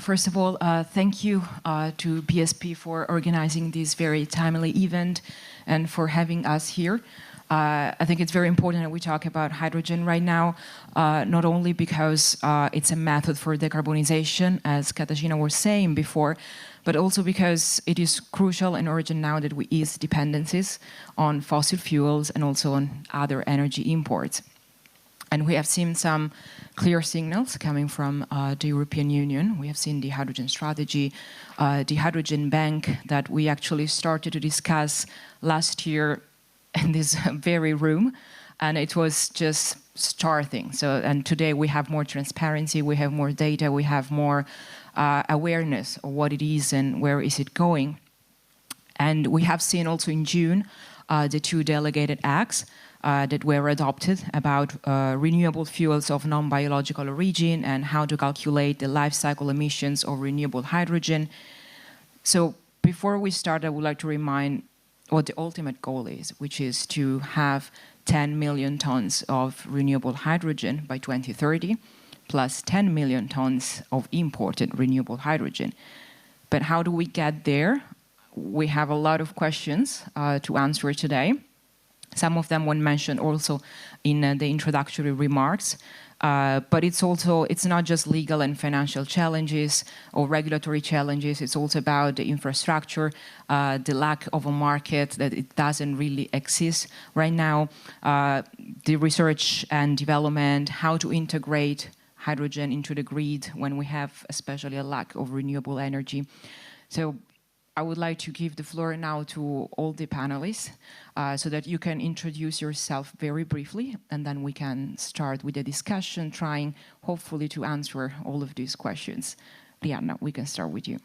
First of all, thank you to BSP for organizing this very timely event and for having us here. I think it's very important that we talk about hydrogen right now, not only because it's a method for decarbonization, as Katarzyna was saying before, but also because it is crucial and urgent now that we ease dependencies on fossil fuels and also on other energy imports. And we have seen some clear signals coming from the European Union. We have seen the hydrogen strategy, the hydrogen bank that we actually started to discuss last year in this very room, and it was just starting. And today we have more transparency, we have more data, we have more awareness of what it is and where is it going. And we have seen also in June the 2 delegated acts that were adopted about renewable fuels of non-biological origin and how to calculate the life cycle emissions of renewable hydrogen. So before we start, I would like to remind what the ultimate goal is, which is to have 10 million tons of renewable hydrogen by 2030, plus 10 million tons of imported renewable hydrogen. But how do we get there? We have a lot of questions to answer today. Some of them were mentioned also in the introductory remarks. But it's not just legal and financial challenges or regulatory challenges. It's also about the infrastructure, the lack of a market, that it doesn't really exist right now, the research and development, how to integrate hydrogen into the grid when we have especially a lack of renewable energy. So I would like to give the floor now to all the panelists so that you can introduce yourself very briefly, and then we can start with the discussion, trying hopefully to answer all of these questions. Rihanna, we can start with you.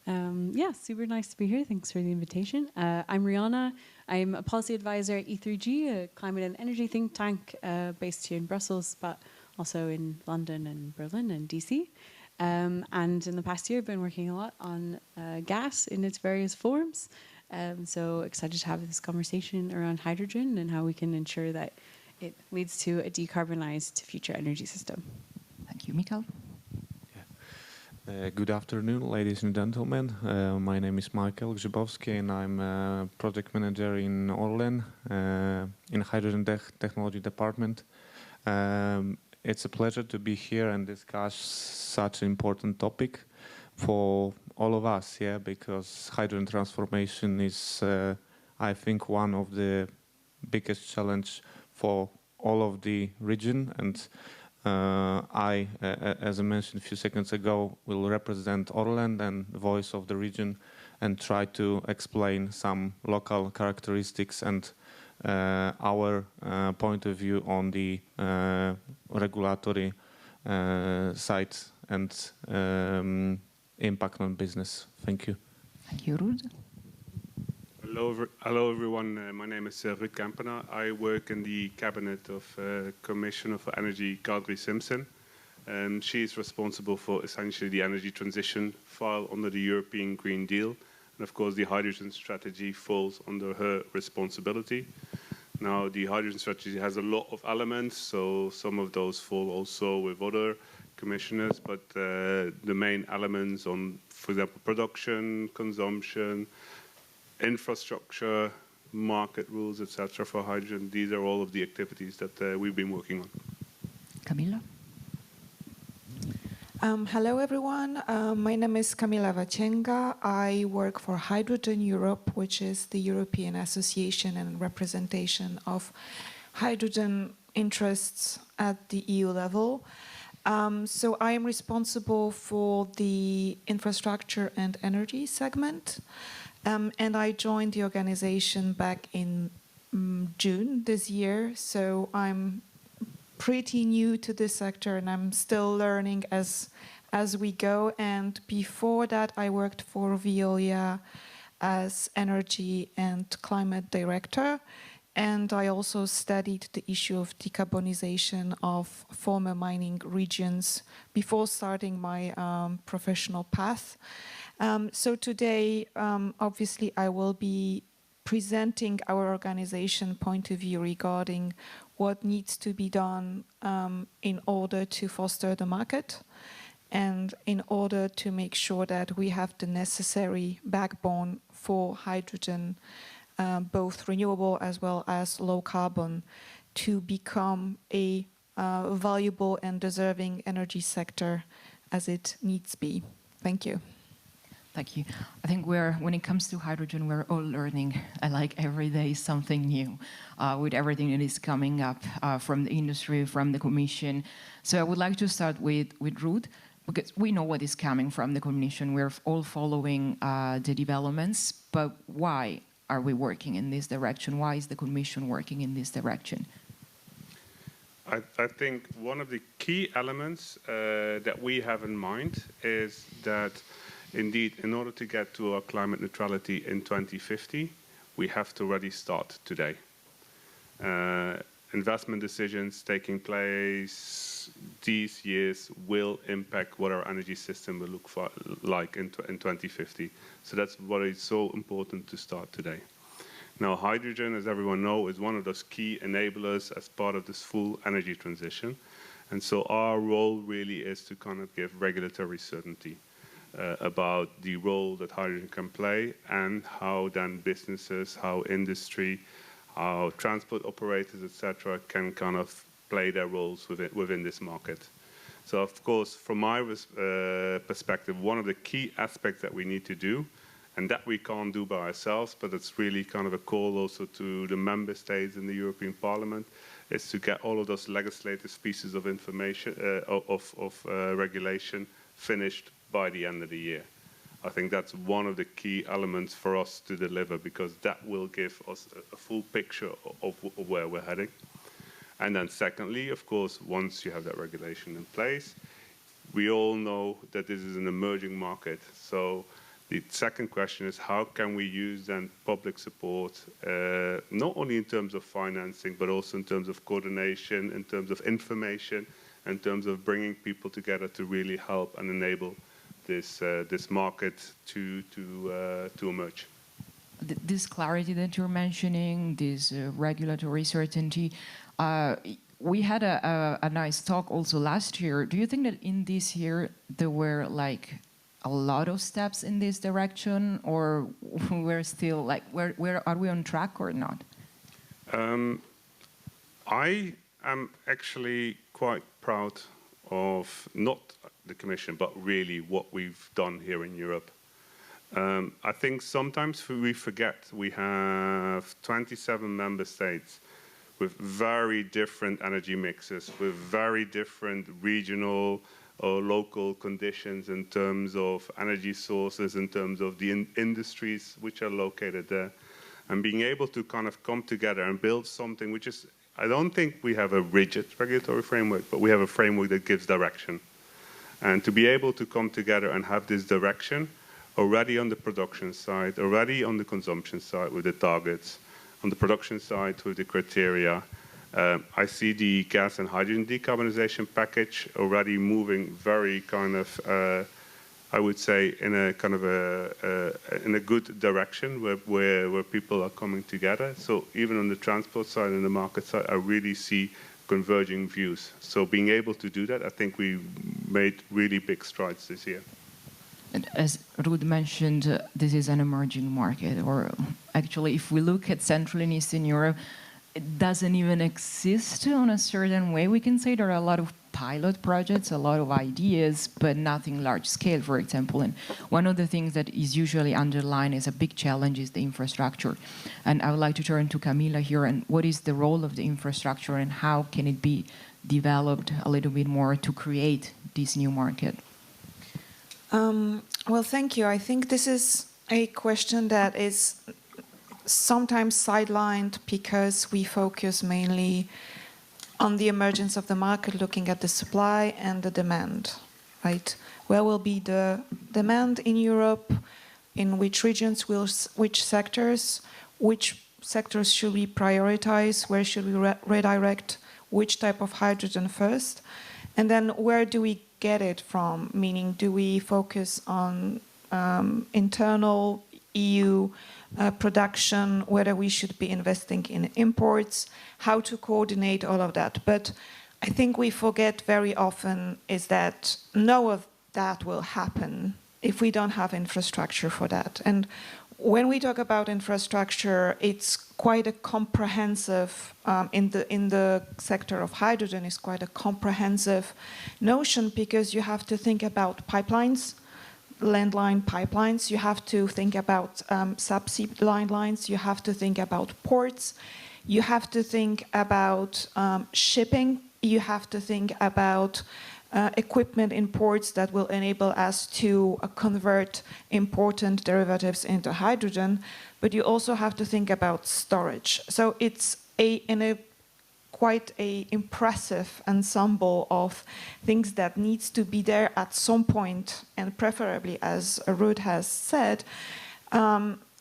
Yeah, super nice to be here. Thanks for the invitation. I'm Rihanna. I'm a policy advisor at E3G, a climate and energy think tank based here in Brussels, but also in London and Berlin and DC. And in the past year, I've been working a lot on gas in its various forms. So excited to have this conversation around hydrogen and how we can ensure that it leads to a decarbonized future energy system. Thank you, Michael. Good afternoon, ladies and gentlemen. My name is Michael Grzybowski, and I'm a project manager in Orlen in Hydrogen Technology Department. It's a pleasure to be here and discuss such an important topic for all of us, because hydrogen transformation is, I think, one of the biggest challenge for all of the region. And I, as I mentioned a few seconds ago, will represent Orlen and the voice of the region and try to explain some local characteristics and our point of view on the regulatory side and impact on business. Thank you. Thank you, Ruud. Hello everyone. My name is Ruud Kempenaar. I work in the cabinet of Commissioner for Energy, Kadri Simpson. She is responsible for essentially the energy transition file under the European Green Deal. And of course, the hydrogen strategy falls under her responsibility. Now, the hydrogen strategy has a lot of elements, so some of those fall also with other commissioners, but the main elements on, for example, production, consumption, infrastructure, market rules, etc. for hydrogen, these are all of the activities that we've been working on. Camilla? Hello everyone, my name is Camila Vacenga. I work for Hydrogen Europe, which is the European Association and representation of hydrogen interests at the EU level. So I am responsible for the infrastructure and energy segment, and I joined the organization back in June this year, so I'm pretty new to this sector and I'm still learning as we go. And before that I worked for Veolia as energy and climate director, and I also studied the issue of decarbonization of former mining regions before starting my professional path. So today obviously I will be presenting our organization point of view regarding what needs to be done in order to foster the market and in order to make sure that we have the necessary backbone for hydrogen, both renewable as well as low carbon, to become a valuable and deserving energy sector as it needs to be. Thank you. Thank you. I think when it comes to hydrogen, we're all learning, like every day, something new with everything that is coming up from the industry, from the Commission. So I would like to start with Ruud, because we know what is coming from the Commission. We're all following the developments, but why are we working in this direction? Why is the Commission working in this direction? I think one of the key elements that we have in mind is that, indeed, in order to get to our climate neutrality in 2050, we have to already start today. Investment decisions taking place these years will impact what our energy system will look like in 2050. So that's why it's so important to start today. Now, hydrogen, as everyone knows, is one of those key enablers as part of this full energy transition. And so our role really is to kind of give regulatory certainty about the role that hydrogen can play and how then businesses, how industry, how transport operators, etc., can kind of play their roles within this market. So, of course, from my perspective, one of the key aspects that we need to do, and that we can't do by ourselves, but it's really kind of a call also to the member states in the European Parliament, is to get all of those legislative pieces of information, regulation finished by the end of the year. I think that's one of the key elements for us to deliver, because that will give us a full picture of where we're heading. And then secondly, of course, once you have that regulation in place, we all know that this is an emerging market. So the second question is, how can we use then public support, not only in terms of financing, but also in terms of coordination, in terms of information, in terms of bringing people together to really help and enable this market to emerge. This clarity that you're mentioning, this regulatory certainty, we had a nice talk also last year. Do you think that in this year there were like a lot of steps in this direction, or we're still like, where are we on track or not? I am actually quite proud of not the Commission, but really what we've done here in Europe. I think sometimes we forget we have 27 member states with very different energy mixes, with very different regional or local conditions in terms of energy sources, in terms of the industries which are located there. And being able to kind of come together and build something which is, I don't think we have a rigid regulatory framework, but we have a framework that gives direction. And to be able to come together and have this direction already on the production side, already on the consumption side with the targets, on the production side with the criteria. I see the gas and hydrogen decarbonization package already moving very kind of, I would say, in a kind of in a good direction where people are coming together. So even on the transport side and the market side, I really see converging views. So being able to do that, I think we made really big strides this year. And as Ruud mentioned, this is an emerging market, or actually, if we look at Central and Eastern Europe, it doesn't even exist in a certain way. We can say there are a lot of pilot projects, a lot of ideas, but nothing large scale, for example. And one of the things that is usually underlined as a big challenge is the infrastructure. And I would like to turn to Camila here. And what is the role of the infrastructure, and how can it be developed a little bit more to create this new market? Well, thank you. I think this is a question that is sometimes sidelined because we focus mainly on the emergence of the market, looking at the supply and the demand, right? Where will be the demand in Europe? In which regions, which sectors should we prioritize? Where should we redirect which type of hydrogen first? And then where do we get it from? Meaning, do we focus on internal EU production, whether we should be investing in imports, how to coordinate all of that. But I think we forget very often is that none of that will happen if we don't have infrastructure for that. And when we talk about infrastructure, it's quite a comprehensive, in the sector of hydrogen, is quite a comprehensive notion, because you have to think about pipelines, landline pipelines, you have to think about subsea lines, you have to think about ports, you have to think about shipping, you have to think about equipment in ports that will enable us to convert important derivatives into hydrogen, but you also have to think about storage. So it's quite a impressive ensemble of things that needs to be there at some point, and preferably, as Ruud has said,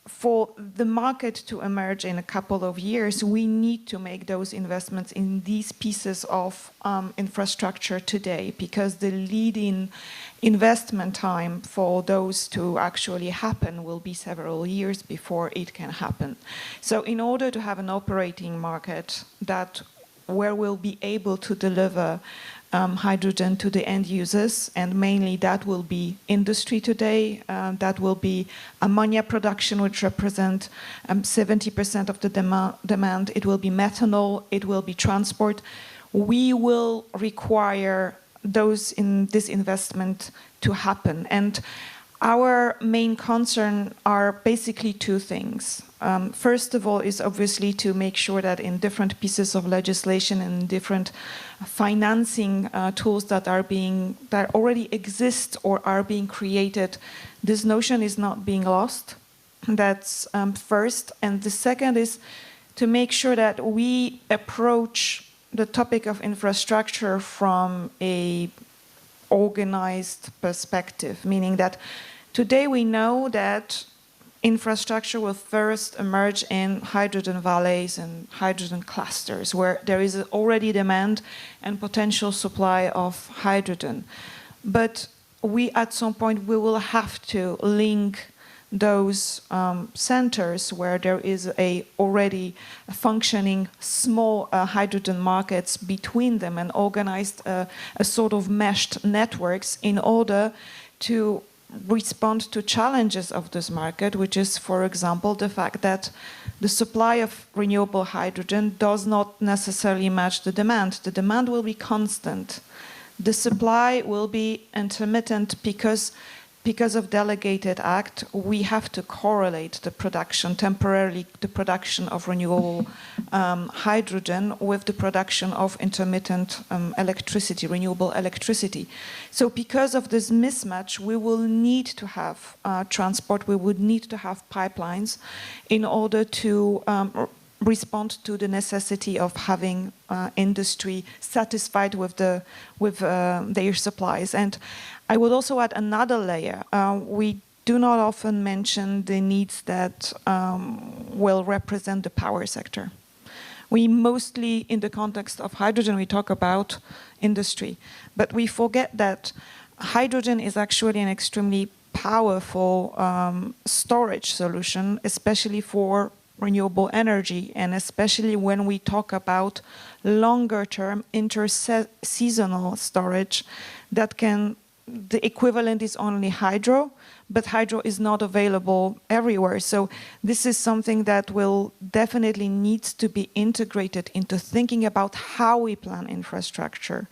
for the market to emerge in a couple of years, we need to make those investments in these pieces of infrastructure today, because the leading investment time for those to actually happen will be several years before it can happen. So in order to have an operating market where we'll be able to deliver hydrogen to the end users, and mainly that will be industry today, that will be ammonia production, which represent 70% of the demand, it will be methanol, it will be transport. We will require this investment to happen. And our main concern are basically two things. First of all is obviously to make sure that in different pieces of legislation and different financing tools that already exist or are being created, this notion is not being lost. That's first. And the second is to make sure that we approach the topic of infrastructure from a organized perspective, meaning that today we know that infrastructure will first emerge in hydrogen valleys and hydrogen clusters, where there is already demand and potential supply of hydrogen. But at some point, we will have to link those centers where there is already functioning small hydrogen markets between them, and organized a sort of meshed networks in order to respond to challenges of this market, which is, for example, the fact that the supply of renewable hydrogen does not necessarily match the demand. The demand will be constant. The supply will be intermittent because of delegated act, we have to correlate the production, temporarily the production of renewable hydrogen with the production of intermittent electricity, renewable electricity. So because of this mismatch, we will need to have transport, we would need to have pipelines in order to respond to the necessity of having industry satisfied with their supplies. And I would also add another layer. We do not often mention the needs that will represent the power sector. We mostly, in the context of hydrogen, we talk about industry, but we forget that hydrogen is actually an extremely powerful storage solution, especially for renewable energy, and especially when we talk about longer-term inter-seasonal storage the equivalent is only hydro, but hydro is not available everywhere. So this is something that will definitely need to be integrated into thinking about how we plan infrastructure,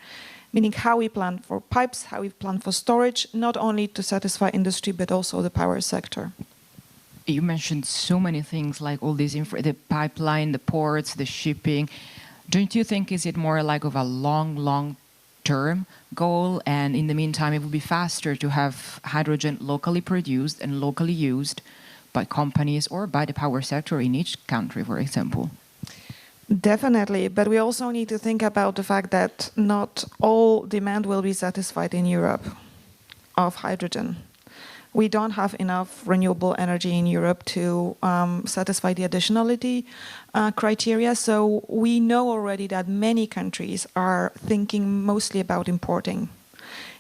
meaning how we plan for pipes, how we plan for storage, not only to satisfy industry, but also the power sector. You mentioned so many things, like all these the pipeline, the ports, the shipping. Don't you think is it more like of a long-term goal, and in the meantime it would be faster to have hydrogen locally produced and locally used by companies or by the power sector in each country, for example? Definitely, but we also need to think about the fact that not all demand will be satisfied in Europe of hydrogen. We don't have enough renewable energy in Europe to satisfy the additionality criteria. So we know already that many countries are thinking mostly about importing.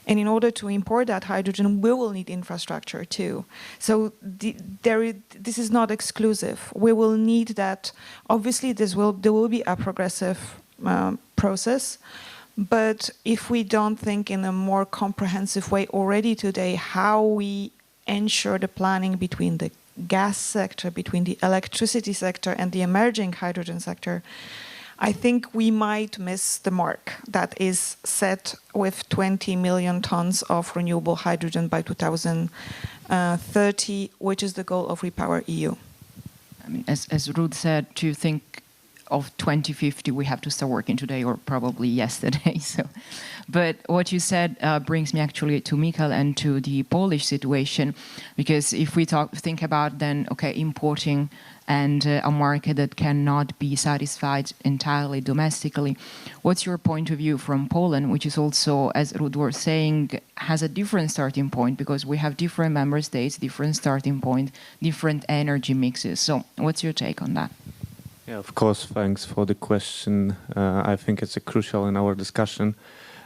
And in order to import that hydrogen, we will need infrastructure too. So this is not exclusive. We will need that. Obviously, there will be a progressive process. But if we don't think in a more comprehensive way already today how we ensure the planning between the gas sector, between the electricity sector and the emerging hydrogen sector, I think we might miss the mark that is set with 20 million tons of renewable hydrogen by 2030, which is the goal of Repower EU. I mean, as Ruth said, to think of 2050, we have to start working today or probably yesterday. So, but what you said brings me actually to Michael and to the Polish situation, because if we think about then, okay, importing and a market that cannot be satisfied entirely domestically, what's your point of view from Poland, which is also, as Ruth was saying, has a different starting point because we have different member states, different starting point, different energy mixes. So what's your take on that? Yeah, of course, thanks for the question. I think it's crucial in our discussion.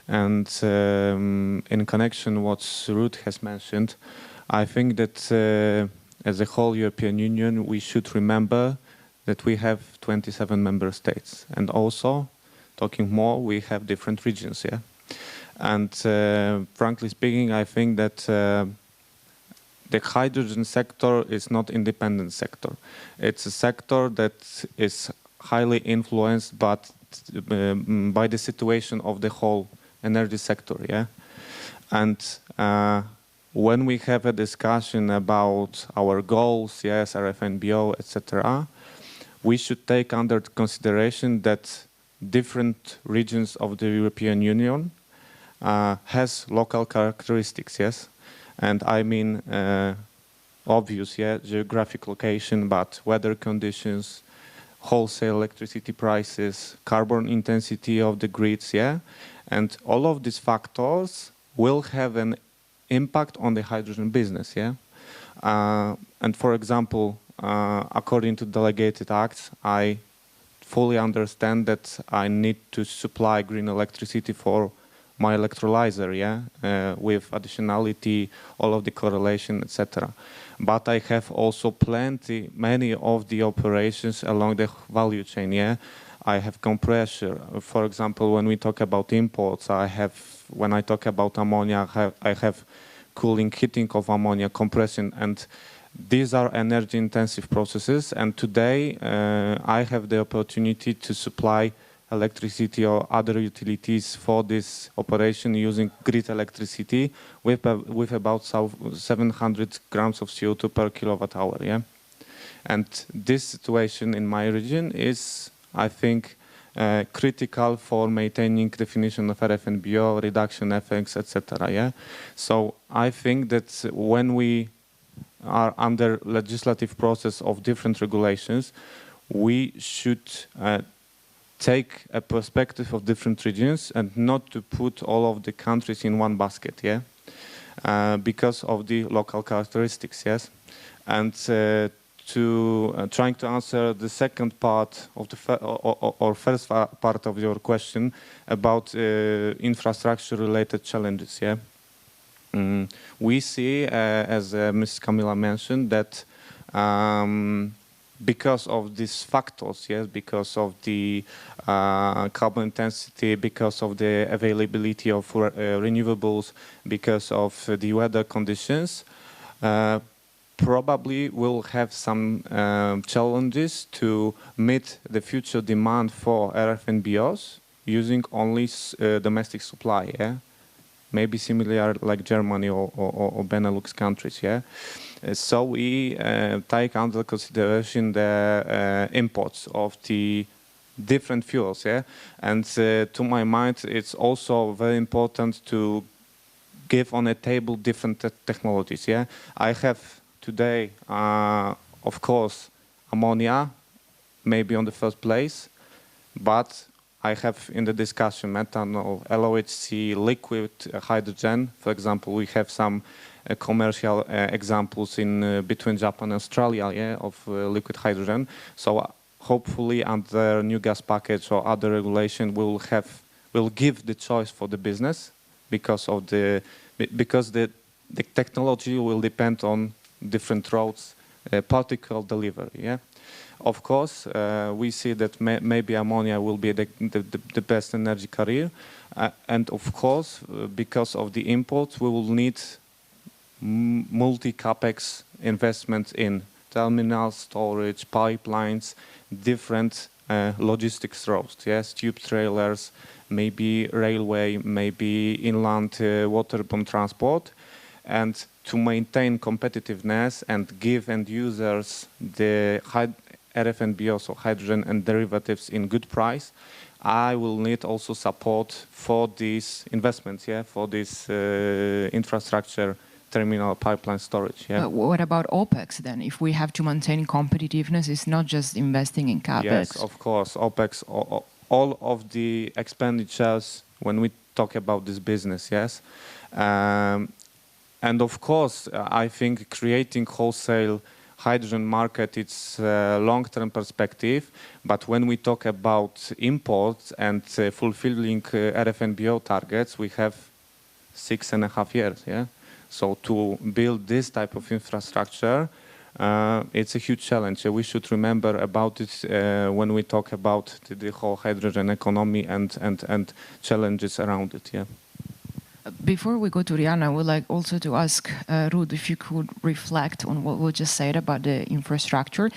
And in connection what Ruth has mentioned, I think that as a whole European Union, we should remember that we have 27 member states. And also, talking more, we have different regions, yeah? And frankly speaking, I think that the hydrogen sector is not independent sector. It's a sector that is highly influenced by the situation of the whole energy sector, yeah? And when we have a discussion about our goals, yes, RFNBO, etc., we should take under consideration that different regions of the European Union has local characteristics, yes? And I mean obvious, yeah, geographic location, but weather conditions, wholesale electricity prices, carbon intensity of the grids, yeah? And all of these factors will have an impact on the hydrogen business, yeah? And for example, according to delegated acts, I fully understand that I need to supply green electricity for my electrolyzer, yeah, with additionality, all of the correlation, etc. But I have also many of the operations along the value chain, yeah. I have compressor. For example, when we talk about imports, when I talk about ammonia, I have cooling, heating of ammonia, compression, and these are energy-intensive processes. And today, I have the opportunity to supply electricity or other utilities for this operation using grid electricity with about 700 grams of CO2 per kilowatt hour, yeah? And this situation in my region is, I think, critical for maintaining definition of RFNBO, reduction effects, etc., yeah? So I think that when we are under legislative process of different regulations, we should take a perspective of different regions and not to put all of the countries in one basket, yeah, because of the local characteristics, yes. And trying to answer the second part of the first part of your question about infrastructure-related challenges, yeah. We see, as Ms. Kamila mentioned, that because of these factors, yes, because of the carbon intensity, because of the availability of renewables, because of the weather conditions, probably will have some challenges to meet the future demand for RFNBOs using only domestic supply, yeah? Maybe similar like Germany or Benelux countries, yeah? So we take under consideration the imports of the different fuels, yeah? And to my mind, it's also very important to give on a table different technologies, yeah? I have today, of course, ammonia, maybe on the first place, but I have in the discussion methanol, LOHC, liquid hydrogen. For example, we have some commercial examples in between Japan and Australia, yeah, of liquid hydrogen. So hopefully under new gas package or other regulation will give the choice for the business because of the technology will depend on different routes, particle delivery. Yeah, of course, we see that maybe ammonia will be the best energy carrier, and of course, because of the imports, we will need multi-capex investments in terminals, storage, pipelines, different logistics routes. Yes, tube trailers, maybe railway, maybe inland waterborne transport, and to maintain competitiveness and give end users the RFNBO, so hydrogen and derivatives, in good price, I will need also support for these investments, yeah, for this infrastructure, terminal, pipeline, storage. Yeah. What about OPEX then? If we have to maintain competitiveness, it's not just investing in CapEx. Yes, of course, OPEX, all of the expenditures when we talk about this business, yes. And of course, I think creating wholesale hydrogen market, it's a long-term perspective. But when we talk about imports and fulfilling RFNBO targets, we have 6.5 years. Yeah. So to build this type of infrastructure, it's a huge challenge. We should remember about it when we talk about the whole hydrogen economy and challenges around it. Yeah. Before we go to Rihanna, I would like also to ask Ruud if you could reflect on what we just said about the infrastructure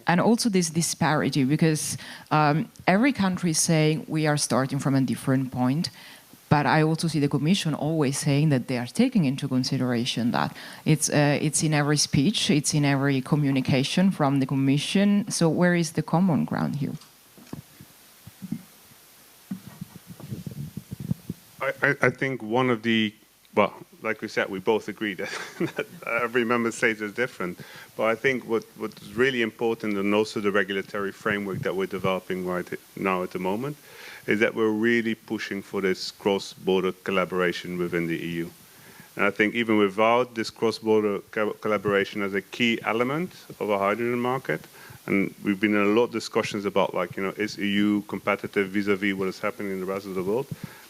and also this disparity, because every country is saying we are starting from a different point, but I also see the Commission always saying that they are taking into consideration that it's in every speech, it's in every communication from the Commission. So where is the common ground here? I think one of the, well, like we said, we both agree that, that every member state is different. But I think what's really important, and also the regulatory framework that we're developing right now at the moment, is that we're really pushing for this cross-border collaboration within the EU. And I think even without this cross-border collaboration as a key element of a hydrogen market, and we've been in a lot of discussions about, like, you know, is EU competitive vis-a-vis what is happening in the rest of the world?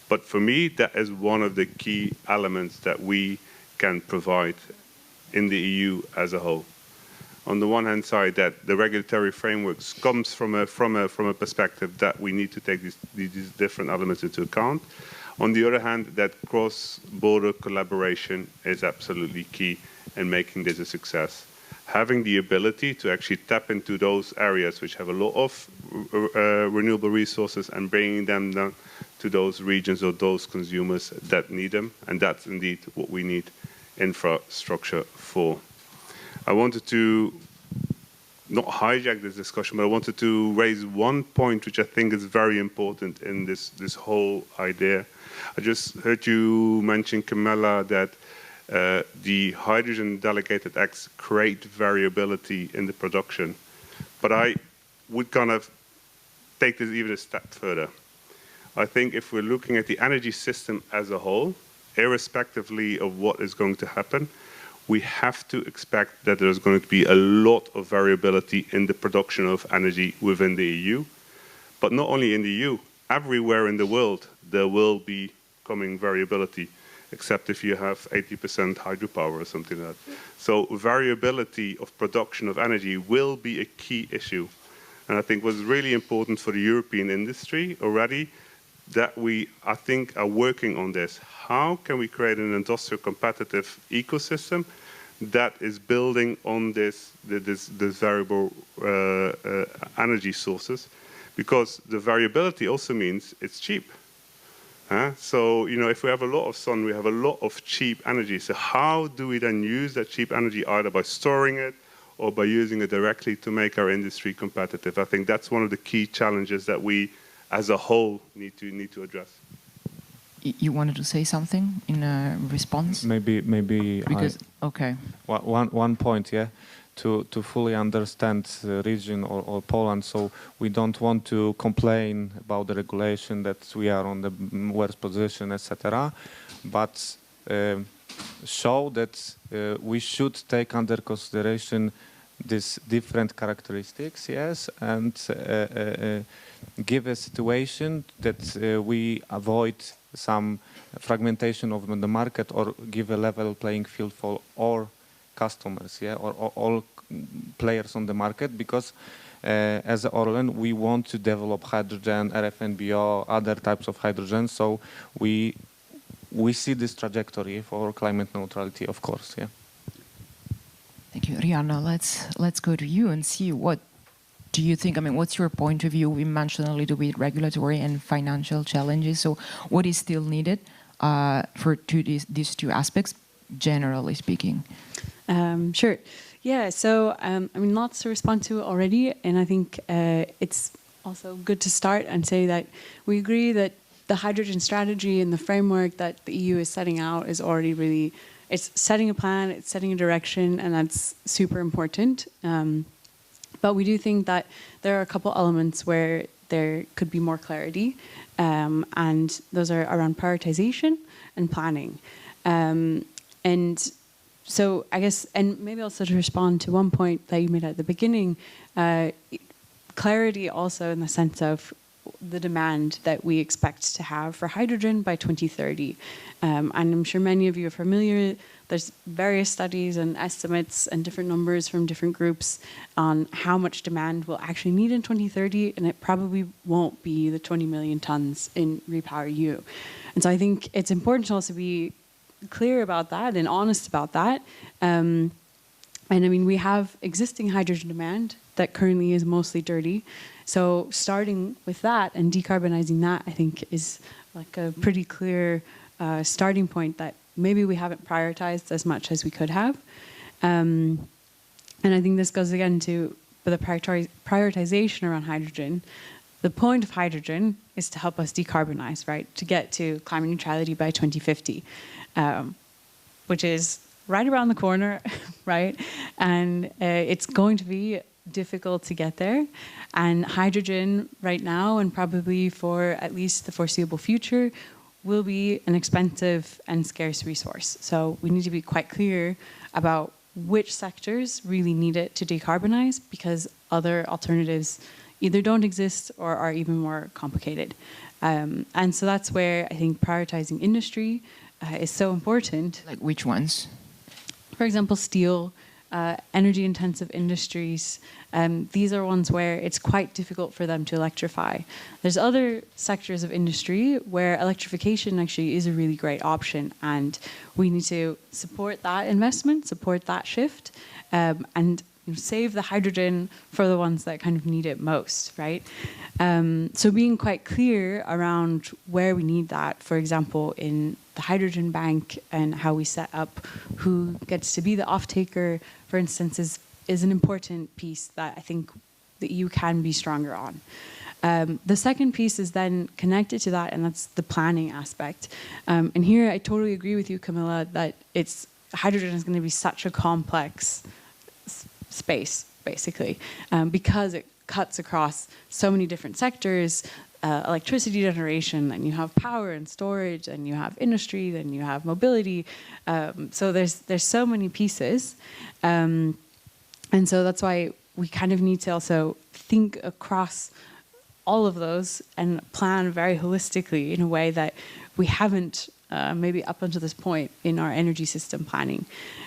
But for me, that is one of the key elements that we can provide in the EU as a whole. On the one hand side, that the regulatory frameworks comes from a perspective that we need to take these different elements into account. On the other hand, that cross-border collaboration is absolutely key in making this a success. Having the ability to actually tap into those areas which have a lot of renewable resources and bringing them down to those regions or those consumers that need them, and that's indeed what we need infrastructure for. I wanted to not hijack this discussion, but I wanted to raise one point which I think is very important in this whole idea. I just heard you mention, Camilla, that the hydrogen delegated acts create variability in the production. But I would kind of take this even a step further. I think if we're looking at the energy system as a whole, irrespectively of what is going to happen, we have to expect that there's going to be a lot of variability in the production of energy within the EU. But not only in the EU, everywhere in the world, there will be coming variability, except if you have 80% hydropower or something like that. So variability of production of energy will be a key issue. And I think what's really important for the European industry already, that we, I think, are working on this. How can we create an industrial competitive ecosystem that is building on this variable energy sources? Because the variability also means it's cheap. So, you know, if we have a lot of sun, we have a lot of cheap energy. So how do we then use that cheap energy, either by storing it or by using it directly to make our industry competitive? I think that's one of the key challenges that we, as a whole, need to address. You wanted to say something in a response? Maybe. Because okay. One point, yeah. To fully understand the region or Poland, so we don't want to complain about the regulation that we are on the worst position, etc. But show that we should take under consideration these different characteristics, yes, and give a situation that we avoid some fragmentation of the market, or give a level playing field for all customers, yeah, or all players on the market, because as Orlen, we want to develop hydrogen, RFNBO, other types of hydrogen, so we see this trajectory for climate neutrality, of course, yeah. Thank you, Rihanna. Let's go to you and see what do you think. I mean, what's your point of view? We mentioned a little bit regulatory and financial challenges. So, what is still needed for these two aspects, generally speaking? Sure. Yeah. So, I mean, lots to respond to already, and I think it's also good to start and say that we agree that the hydrogen strategy and the framework that the EU is setting out is already really. It's setting a plan, it's setting a direction, and that's super important. But we do think that there are a couple elements where there could be more clarity, and those are around prioritization and planning. And so I guess, and maybe also to respond to one point that you made at the beginning, clarity also in the sense of the demand that we expect to have for hydrogen by 2030. And I'm sure many of you are familiar, there's various studies and estimates and different numbers from different groups on how much demand we'll actually need in 2030, and it probably won't be the 20 million tons in REPowerEU. And so I think it's important to also be clear about that and honest about that. And I mean, we have existing hydrogen demand that currently is mostly dirty. So starting with that and decarbonizing that, I think, is like a pretty clear starting point that maybe we haven't prioritized as much as we could have. And I think this goes again to the prioritization around hydrogen. The point of hydrogen is to help us decarbonize, right? To get to climate neutrality by 2050, which is right around the corner, right? And it's going to be difficult to get there. And hydrogen right now, and probably for at least the foreseeable future, will be an expensive and scarce resource. So we need to be quite clear about which sectors really need it to decarbonize, because other alternatives either don't exist or are even more complicated. And so that's where I think prioritizing industry is so important. Like which ones? For example, steel, energy-intensive industries. These are ones where it's quite difficult for them to electrify. There's other sectors of industry where electrification actually is a really great option, and we need to support that investment, support that shift, and save the hydrogen for the ones that kind of need it most, right? So being quite clear around where we need that, for example, in the hydrogen bank and how we set up who gets to be the off-taker, for instance, is an important piece that I think the EU can be stronger on. The second piece is then connected to that, and that's the planning aspect. And here I totally agree with you, Camilla, that hydrogen is going to be such a complex space, basically, because it cuts across so many different sectors, electricity generation, and you have power and storage, and you have industry, then you have mobility. So there's so many pieces. And so that's why we kind of need to also think across all of those and plan very holistically in a way that we haven't maybe up until this point in our energy system planning.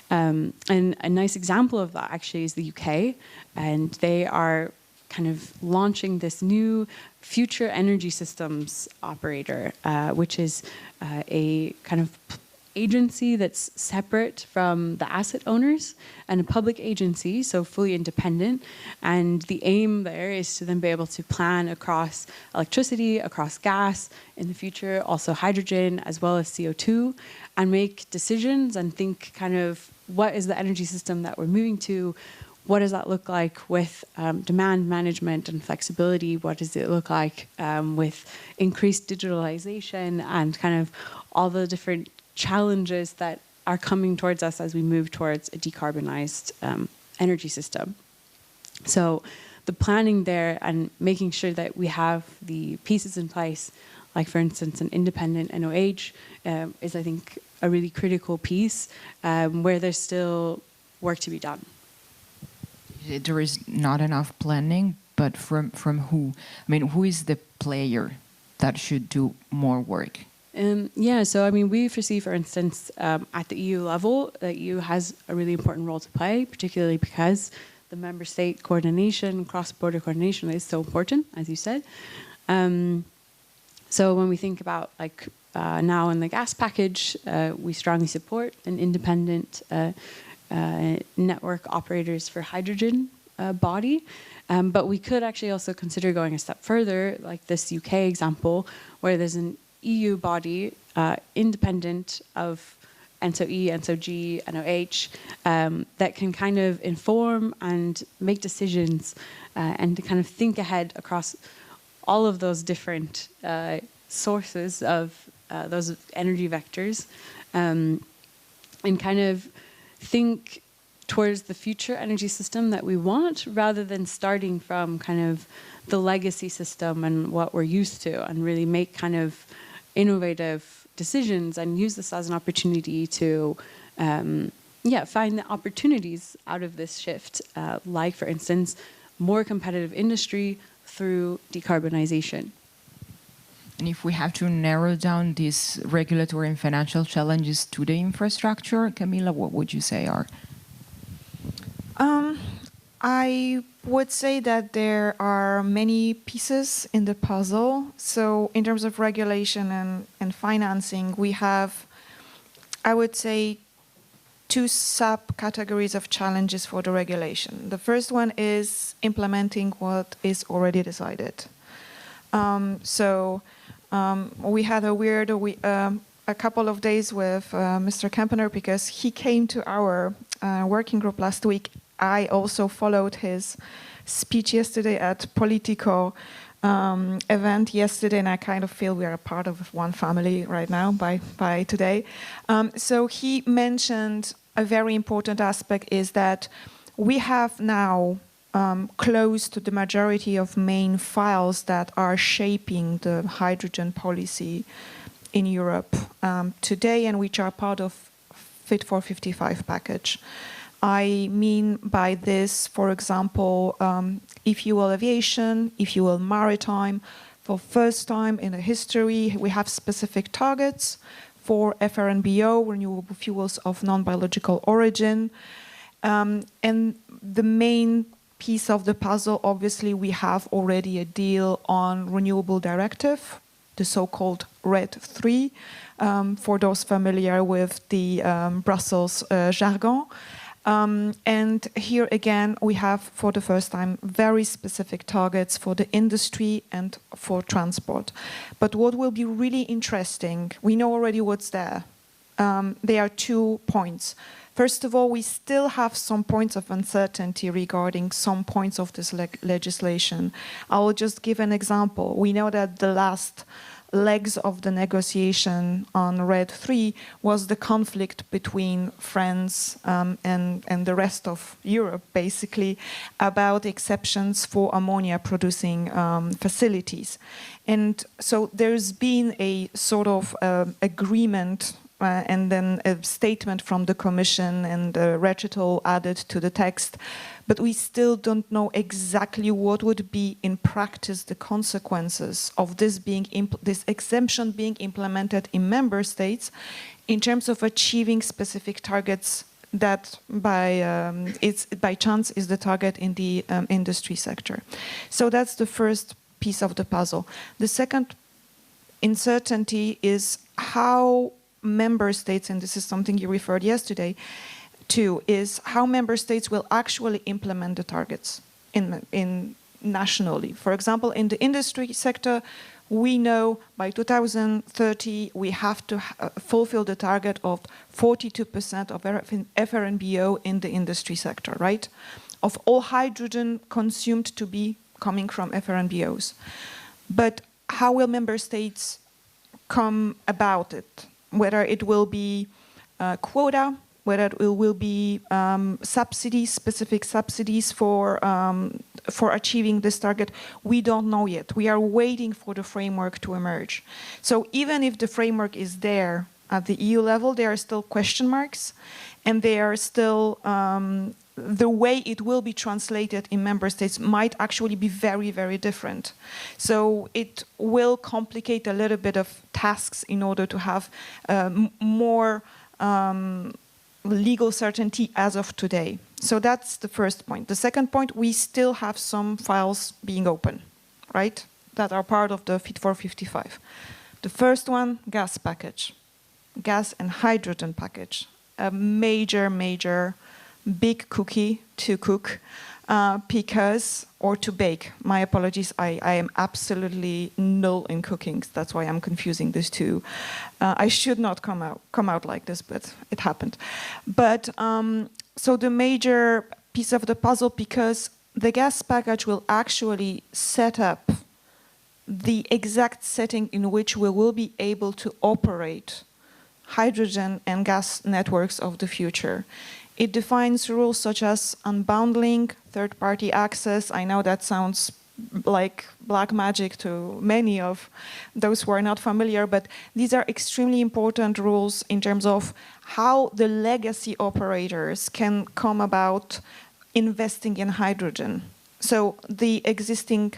And a nice example of that actually is the UK, and they are kind of launching this new future energy systems operator, which is a kind of agency that's separate from the asset owners and a public agency, so fully independent. And the aim there is to then be able to plan across electricity, across gas, in the future also hydrogen, as well as CO2, and make decisions and think kind of what is the energy system that we're moving to. What does that look like with demand management and flexibility? What does it look like with increased digitalization and kind of all the different challenges that are coming towards us as we move towards a decarbonized energy system? So the planning there and making sure that we have the pieces in place, like for instance, an independent NOH is, I think, a really critical piece where there's still work to be done. there is not enough planning, but from who? I mean, who is the player that should do more work? Yeah, so I mean, we foresee, for instance, at the EU level, that EU has a really important role to play, particularly because the member state coordination, cross-border coordination is so important, as you said. So when we think about like now in the gas package, we strongly support an independent network operators for hydrogen body. But we could actually also consider going a step further, like this UK example, where there's an EU body independent of ENTSO-E, ENTSO-G, NOH, that can kind of inform and make decisions and to kind of think ahead across all of those different sources of those energy vectors, and kind of think towards the future energy system that we want, rather than starting from kind of the legacy system and what we're used to, and really make kind of innovative decisions and use this as an opportunity to find the opportunities out of this shift, like, for instance, more competitive industry through decarbonization. And if we have to narrow down these regulatory and financial challenges to the infrastructure, Camila, what would you say are? I would say that there are many pieces in the puzzle. So in terms of regulation and financing, we have, I would say, two subcategories of challenges for the regulation. The first one is implementing what is already decided. We had a couple of days with Mr. Kempener, because he came to our working group last week. I also followed his speech yesterday at Politico event yesterday, and I kind of feel we are a part of one family right now by today. So he mentioned a very important aspect is that we have now close to the majority of main files that are shaping the hydrogen policy in Europe today, and which are part of Fit for 55 package. I mean by this, for example, e-fuel aviation, e-fuel maritime. For first time in the history, we have specific targets for FRNBO, renewable fuels of non-biological origin. And the main piece of the puzzle, obviously, we have already a deal on renewable directive, the so-called RED III, for those familiar with the Brussels jargon. And here again, we have, for the first time, very specific targets for the industry and for transport. But what will be really interesting, we know already what's there. There are 2 points. First of all, we still have some points of uncertainty regarding some points of this legislation. I will just give an example. We know that the last legs of the negotiation on RED III was the conflict between France and the rest of Europe, basically, about exceptions for ammonia producing facilities. And so there's been a sort of agreement and then a statement from the Commission and a recital added to the text. But we still don't know exactly what would be in practice the consequences of this exemption being implemented in member states in terms of achieving specific targets that by chance is the target in the industry sector. So that's the first piece of the puzzle. The second uncertainty is how member states, and this is something you referred yesterday to, is how member states will actually implement the targets in nationally. For example, in the industry sector, we know by 2030 we have to fulfill the target of 42% of FRNBO in the industry sector, right? Of all hydrogen consumed to be coming from FRNBOs. But how will member states come about it? Whether it will be quota, whether it will be subsidies, specific subsidies for achieving this target, we don't know yet. We are waiting for the framework to emerge. So even if the framework is there at the EU level, there are still question marks, and there are still the way it will be translated in member states might actually be very, very different. So it will complicate a little bit of tasks in order to have more legal certainty as of today. So that's the first point. The second point, we still have some files being open, right, that are part of the Fit for 55. The first one, gas package, gas and hydrogen package, a major big cookie to cook because, or to bake. My apologies, I am absolutely null in cooking. That's why I'm confusing these two. I should not come out like this, but it happened. But so the major piece of the puzzle, because the gas package will actually set up the exact setting in which we will be able to operate hydrogen and gas networks of the future. It defines rules such as unbundling, third-party access. I know that sounds like black magic to many of those who are not familiar, but these are extremely important rules in terms of how the legacy operators can come about investing in hydrogen. So the existing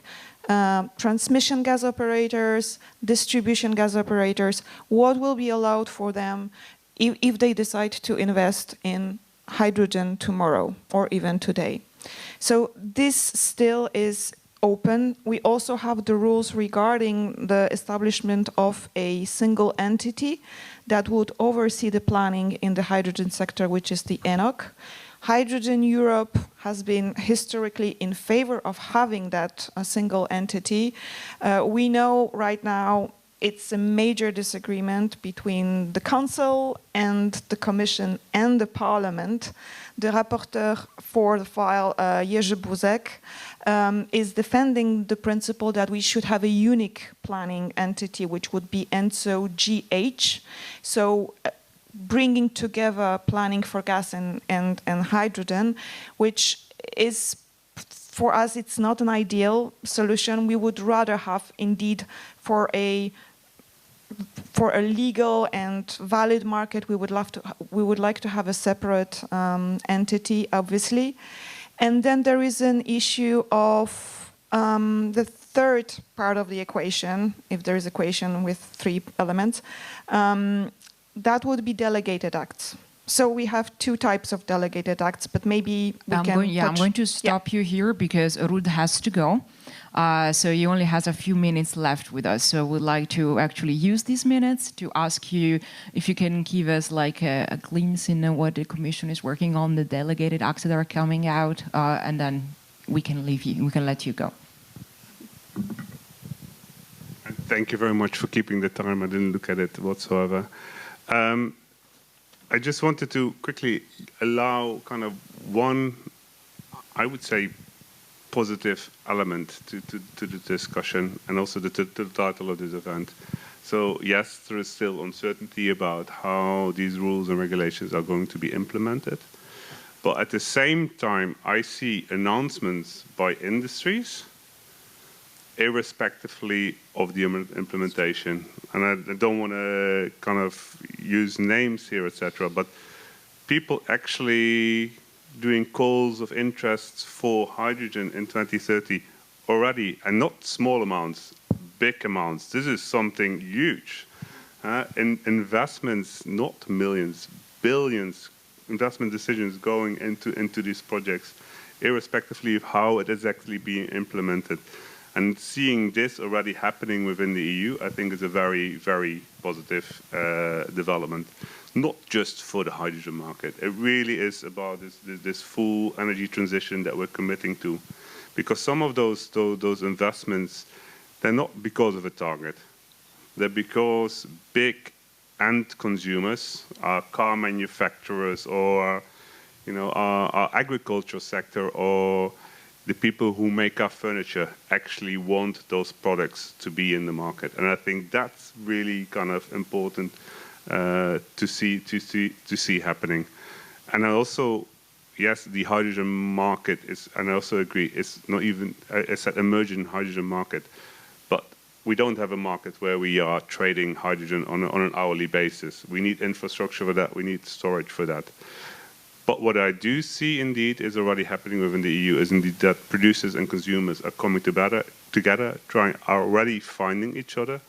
transmission gas operators, distribution gas operators, what will be allowed for them if they decide to invest in hydrogen tomorrow or even today. So this still is open. We also have the rules regarding the establishment of a single entity that would oversee the planning in the hydrogen sector, which is the ENOC. Hydrogen Europe has been historically in favor of having that single entity. We know right now it's a major disagreement between the Council and the Commission and the Parliament. The rapporteur for the file, Jerzy Buzek, is defending the principle that we should have a unique planning entity, which would be ENTSO-GH. So bringing together planning for gas and hydrogen, which is, for us, it's not an ideal solution. We would rather have, indeed, for a legal and valid market, we would like to have a separate entity, obviously. And then there is an issue of the third part of the equation, if there is an equation with 3 elements, that would be delegated acts. So we have 2 types of delegated acts, but maybe we can I'm going to stop you here because Ruud has to go. So he only has a few minutes left with us. So we'd like to actually use these minutes to ask you if you can give us like a glimpse in what the Commission is working on, the delegated acts that are coming out, and then we can leave you. We can let you go. Thank you very much for keeping the time. I didn't look at it whatsoever. I just wanted to quickly allow kind of one, I would say, positive element to the discussion and also to the title of this event. So yes, there is still uncertainty about how these rules and regulations are going to be implemented. But at the same time, I see announcements by industries irrespectively of the implementation. And I don't want to kind of use names here, etc., but people actually doing calls of interest for hydrogen in 2030 already, and not small amounts, big amounts. This is something huge. Investments, not millions, billions, investment decisions going into these projects, irrespectively of how it is actually being implemented. And seeing this already happening within the EU, I think is a very, very positive development, not just for the hydrogen market. It really is about this full energy transition that we're committing to. Because some of those investments, they're not because of a target. They're because big end consumers, our car manufacturers or our agricultural sector or the people who make our furniture actually want those products to be in the market. And I think that's really kind of important to see happening. And I also, yes, the hydrogen market is, and I also agree, it's not even, it's an emerging hydrogen market, but we don't have a market where we are trading hydrogen on an hourly basis. We need infrastructure for that, we need storage for that. But what I do see indeed is already happening within the EU is indeed that producers and consumers are coming together, are already finding each other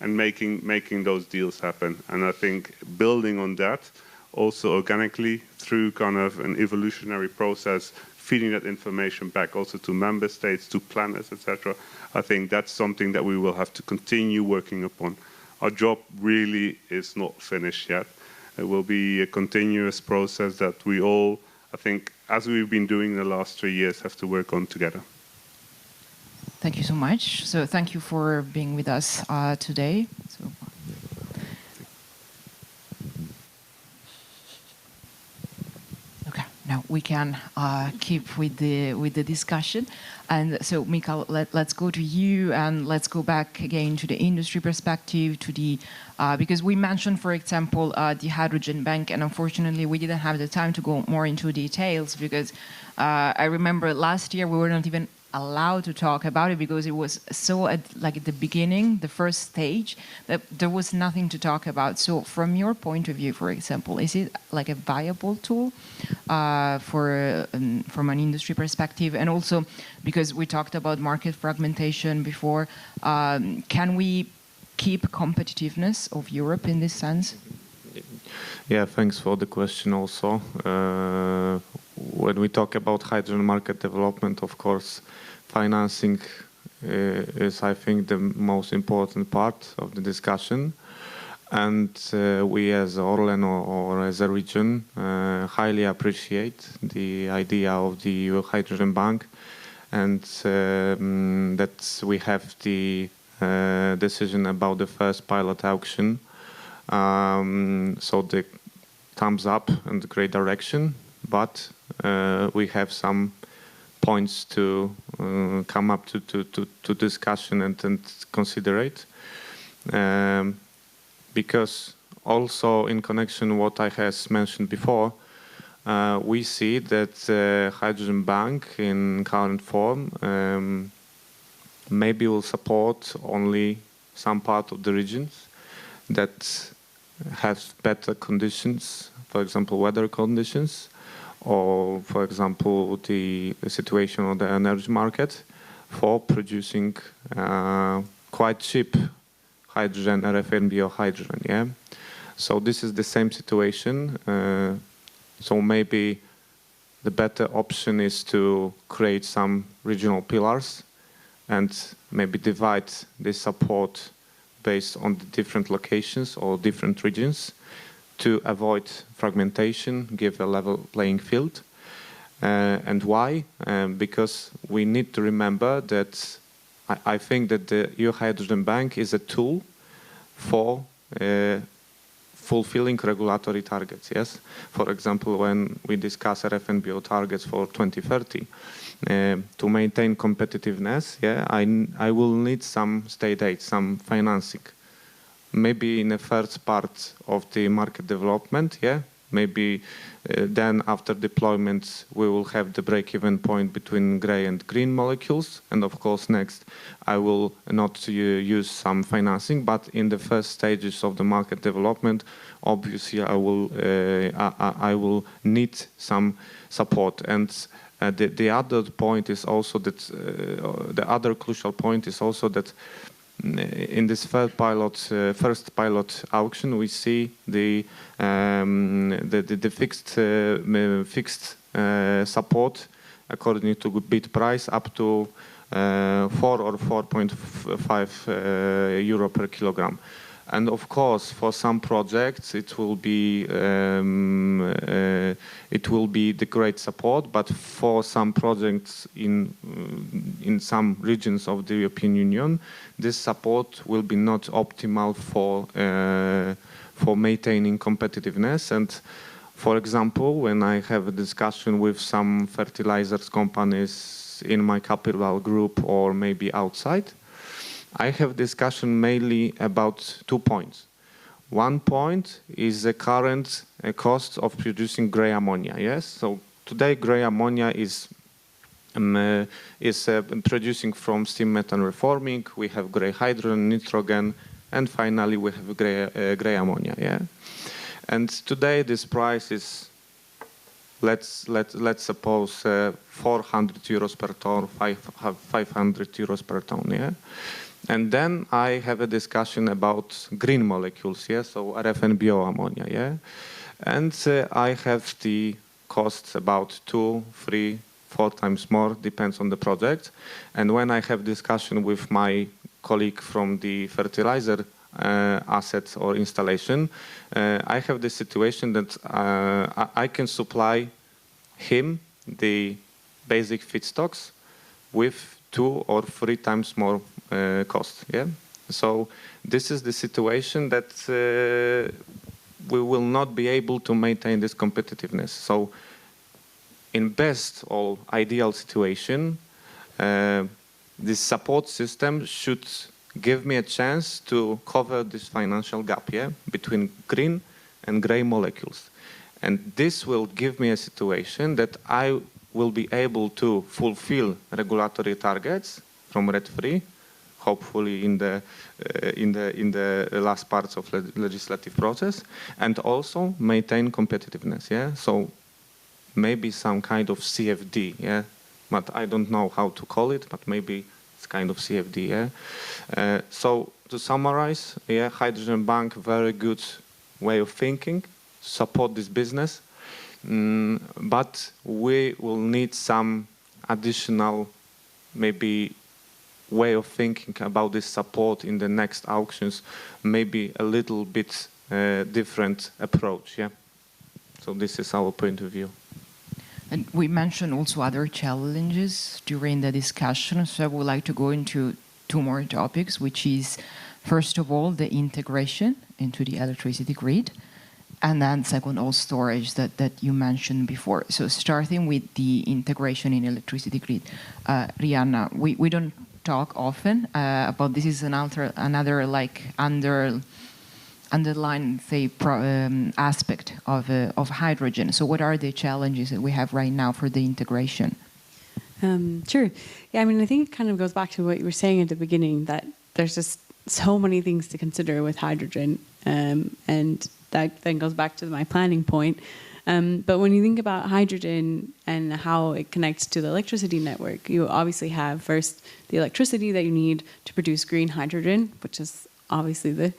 and making those deals happen. And I think building on that, also organically through kind of an evolutionary process, feeding that information back also to member states, to planners, etc. I think that's something that we will have to continue working upon. Our job really is not finished yet. It will be a continuous process that we all, I think, as we've been doing the last 3 years, have to work on together. Thank you so much. So thank you for being with us today. So. Okay, now we can keep with the discussion. And so, Mikael, let's go to you, and let's go back again to the industry perspective, to the because we mentioned, for example, the hydrogen bank, and unfortunately we didn't have the time to go more into details because I remember last year we were not even allowed to talk about it because it was so at the beginning, the first stage, that there was nothing to talk about. So from your point of view, for example, is it like a viable tool from an industry perspective? And also because we talked about market fragmentation before, can we keep competitiveness of Europe in this sense? Yeah, thanks for the question also. When we talk about hydrogen market development, of course, financing is, I think, the most important part of the discussion. And we as Orlen or as a region highly appreciate the idea of the EU Hydrogen Bank, and that we have the decision about the first pilot auction. So the thumbs up in the great direction, but we have some points to come up to discussion and considerate. Because also in connection what I has mentioned before, we see that Hydrogen Bank in current form maybe will support only some part of the regions that have better conditions, for example, weather conditions, or, for example, the situation on the energy market for producing quite cheap hydrogen, RFNBO hydrogen, yeah? So this is the same situation. So maybe the better option is to create some regional pillars and maybe divide this support based on the different locations or different regions to avoid fragmentation, give a level playing field. And why? Because we need to remember that I think that the EU Hydrogen Bank is a tool for fulfilling regulatory targets, yes? For example, when we discuss RFNBO targets for 2030, to maintain competitiveness, yeah, I will need some state aid, some financing. Maybe in the first part of the market development, yeah, maybe then after deployment we will have the break-even point between gray and green molecules, and of course next I will not use some financing, but in the first stages of the market development, obviously I will need some support. And the other point is also that the other crucial point is also that in this first pilot auction, we see the fixed support according to bid price up to 4 or 4.5 euro per kilogram. And of course, for some projects, it will be the great support. But for some projects in some regions of the European Union, this support will be not optimal for maintaining competitiveness. And for example, when I have a discussion with some fertilizers companies in my capital group or maybe outside, I have discussion mainly about 2 points. One point is the current cost of producing gray ammonia. Yes, so today gray ammonia is producing from steam methane reforming. We have gray hydrogen, nitrogen, and finally we have gray ammonia. Yeah, and today this price is let's suppose 400 euros per ton, 500 euros per ton, yeah? And then I have a discussion about green molecules, yeah? So RF and bioammonia, yeah? And I have the costs about 2, 3, 4 times more, depends on the project. And when I have discussion with my colleague from the fertilizer asset or installation, I have the situation that I can supply him the basic feedstocks with 2 or 3 times more cost. Yeah. So this is the situation that we will not be able to maintain this competitiveness. So in best or ideal situation, this support system should give me a chance to cover this financial gap, yeah, between green and gray molecules. And this will give me a situation that I will be able to fulfill regulatory targets from RED III, hopefully in the last parts of legislative process, and also maintain competitiveness, yeah. So maybe some kind of CFD, yeah, but I don't know how to call it, but maybe it's kind of CFD, yeah. So to summarize, yeah, Hydrogen Bank, very good way of thinking, support this business, but we will need some additional maybe way of thinking about this support in the next auctions, maybe a little bit different approach, yeah. So this is our point of view. And we mentioned also other challenges during the discussion, so I would like to go into 2 more topics, which is, first of all, the integration into the electricity grid, and then second, all storage that you mentioned before. So starting with the integration in electricity grid, Rihanna, we don't talk often about this. Is another like underline, say, aspect of hydrogen. So what are the challenges that we have right now for the integration? Sure. Yeah, I mean, I think it kind of goes back to what you were saying at the beginning, that there's just so many things to consider with hydrogen. And that then goes back to my planning point. But when you think about hydrogen and how it connects to the electricity network, you obviously have first the electricity that you need to produce green hydrogen, which is obviously the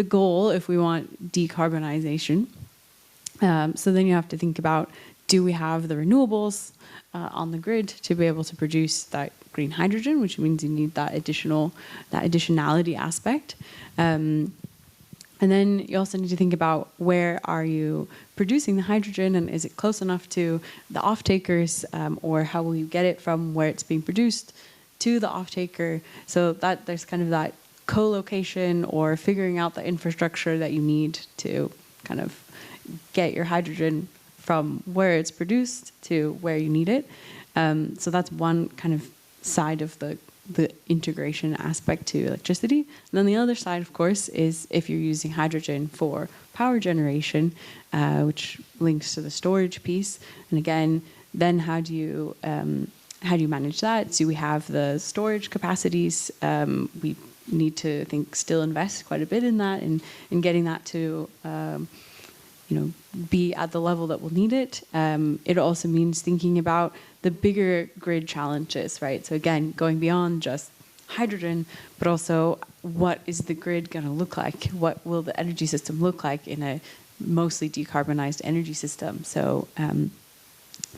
goal if we want decarbonization. So then you have to think about, do we have the renewables on the grid to be able to produce that green hydrogen, which means you need that additionality aspect. And then you also need to think about, where are you producing the hydrogen, and is it close enough to the off-takers, or how will you get it from where it's being produced to the off-taker? So that there's kind of that co-location, or figuring out the infrastructure that you need to kind of get your hydrogen from where it's produced to where you need it. So that's one kind of side of the integration aspect to electricity. And then the other side, of course, is if you're using hydrogen for power generation, which links to the storage piece. And again, then how do you manage that? Do we have the storage capacities? We need to, I think, still invest quite a bit in that, and in getting that to be at the level that we'll need it. It also means thinking about the bigger grid challenges, right? So again, going beyond just hydrogen, but also, what is the grid going to look like? What will the energy system look like in a mostly decarbonized energy system? So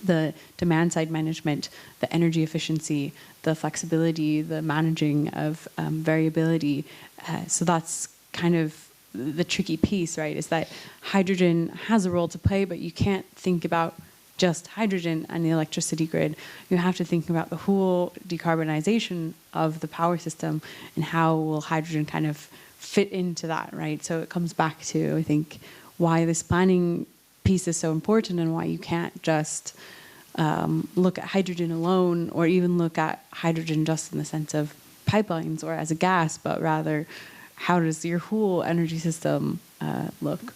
the demand side management, the energy efficiency, the flexibility, the managing of variability. So that's kind of the tricky piece, right? Is that hydrogen has a role to play, but you can't think about just hydrogen and the electricity grid. You have to think about the whole decarbonization of the power system, and how will hydrogen kind of fit into that, right? So it comes back to, I think, why this planning piece is so important, and why you can't just look at hydrogen alone, or even look at hydrogen just in the sense of pipelines or as a gas, but rather, how does your whole energy system look?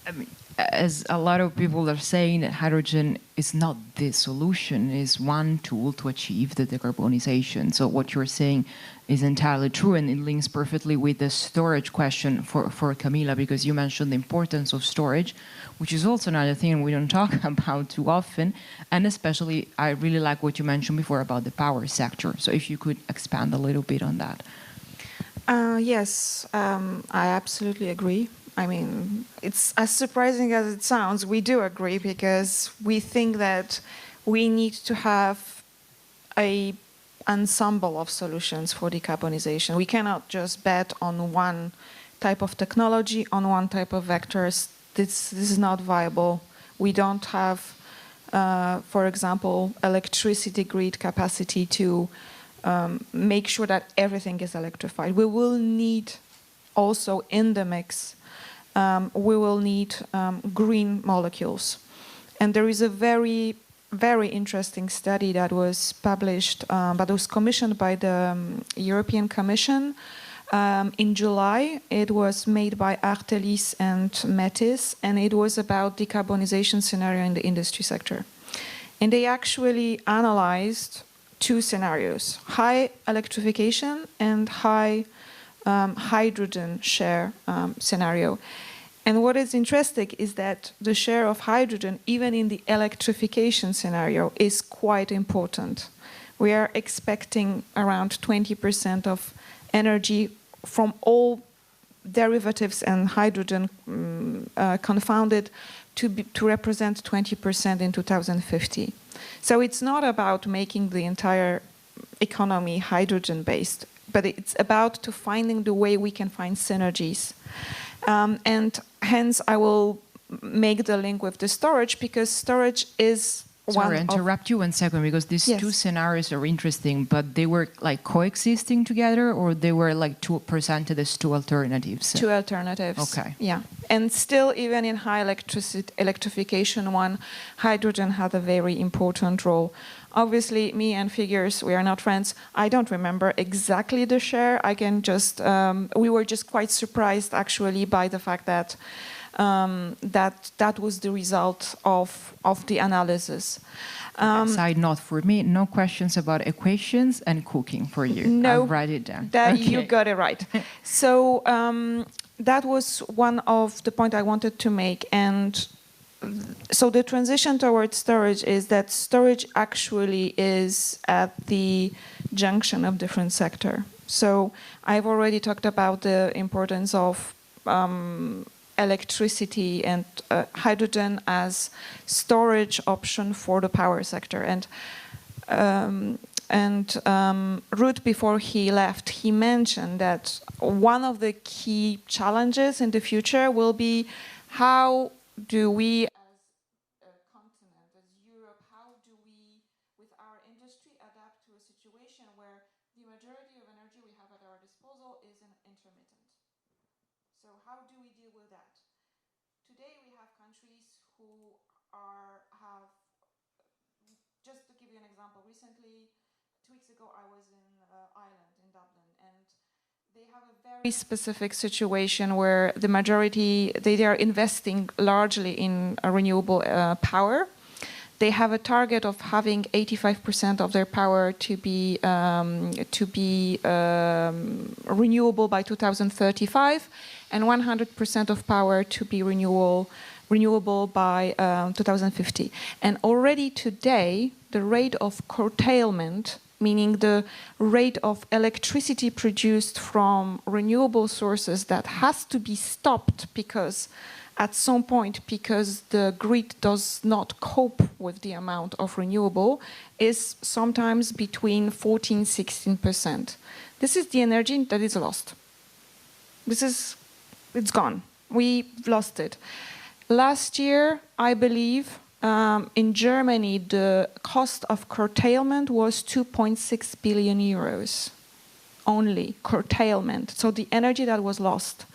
I mean, as a lot of people are saying, that hydrogen is not the solution, is one tool to achieve the decarbonization. So what you're saying is entirely true, and it links perfectly with the storage question for Camilla, because you mentioned the importance of storage, which is also another thing we don't talk about too often. And especially, I really like what you mentioned before about the power sector. So if you could expand a little bit on that. Yes, I absolutely agree. I mean, it's as surprising as it sounds, we do agree, because we think that we need to have a ensemble of solutions for decarbonization. We cannot just bet on one type of technology, on one type of vectors. This is not viable. We don't have, for example, electricity grid capacity to make sure that everything is electrified. We will need also in the mix, we will need green molecules. And there is a very, very interesting study that was published, that was commissioned by the European Commission in July. It was made by Artelis and Metis, and it was about decarbonization scenario in the industry sector. And they actually analyzed two scenarios: high electrification and high hydrogen share scenario. And what is interesting is that the share of hydrogen, even in the electrification scenario, is quite important. We are expecting around 20% of energy from all derivatives and hydrogen confounded to represent 20% in 2050. So it's not about making the entire economy hydrogen-based, but it's about to finding the way we can find synergies. And hence I will make the link with the storage, because storage is Sorry, interrupt you 1 second, because these two scenarios are interesting, but they were like coexisting together, or they were like presented as two alternatives? Two alternatives. Okay. Yeah. And still, even in high electrification one, hydrogen had a very important role. Obviously, me and figures, we are not friends. I don't remember exactly the share. I can just, we were just quite surprised actually by the fact that that was the result of the analysis. Side note for me, no questions about equations and cooking for you. No, I'll write it down. That you got it right. So that was one of the points I wanted to make. And so the transition towards storage is that storage actually is at the junction of different sectors. So I've already talked about the importance of electricity and hydrogen as storage option for the power sector. And Ruud, before he left, he mentioned that one of the key challenges in the future will be how do we, as a continent, as Europe, how do we, with our industry, adapt to a situation where the majority of energy we have at our disposal is intermittent? So how do we deal with that? Today we have countries who have, just to give you an example, recently, 2 weeks ago I was in Ireland, in Dublin, and they have a very specific situation where the majority, they are investing largely in renewable power. They have a target of having 85% of their power to be renewable by 2035, and 100% of power to be renewable by 2050. And already today, the rate of curtailment, meaning the rate of electricity produced from renewable sources that has to be stopped because at some point, because the grid does not cope with the amount of renewable, is sometimes between 14–16%. This is the energy that is lost. It's gone. We've lost it. Last year, I believe, in Germany, the cost of curtailment was 2.6 billion euros. Only curtailment. So the energy that was lost.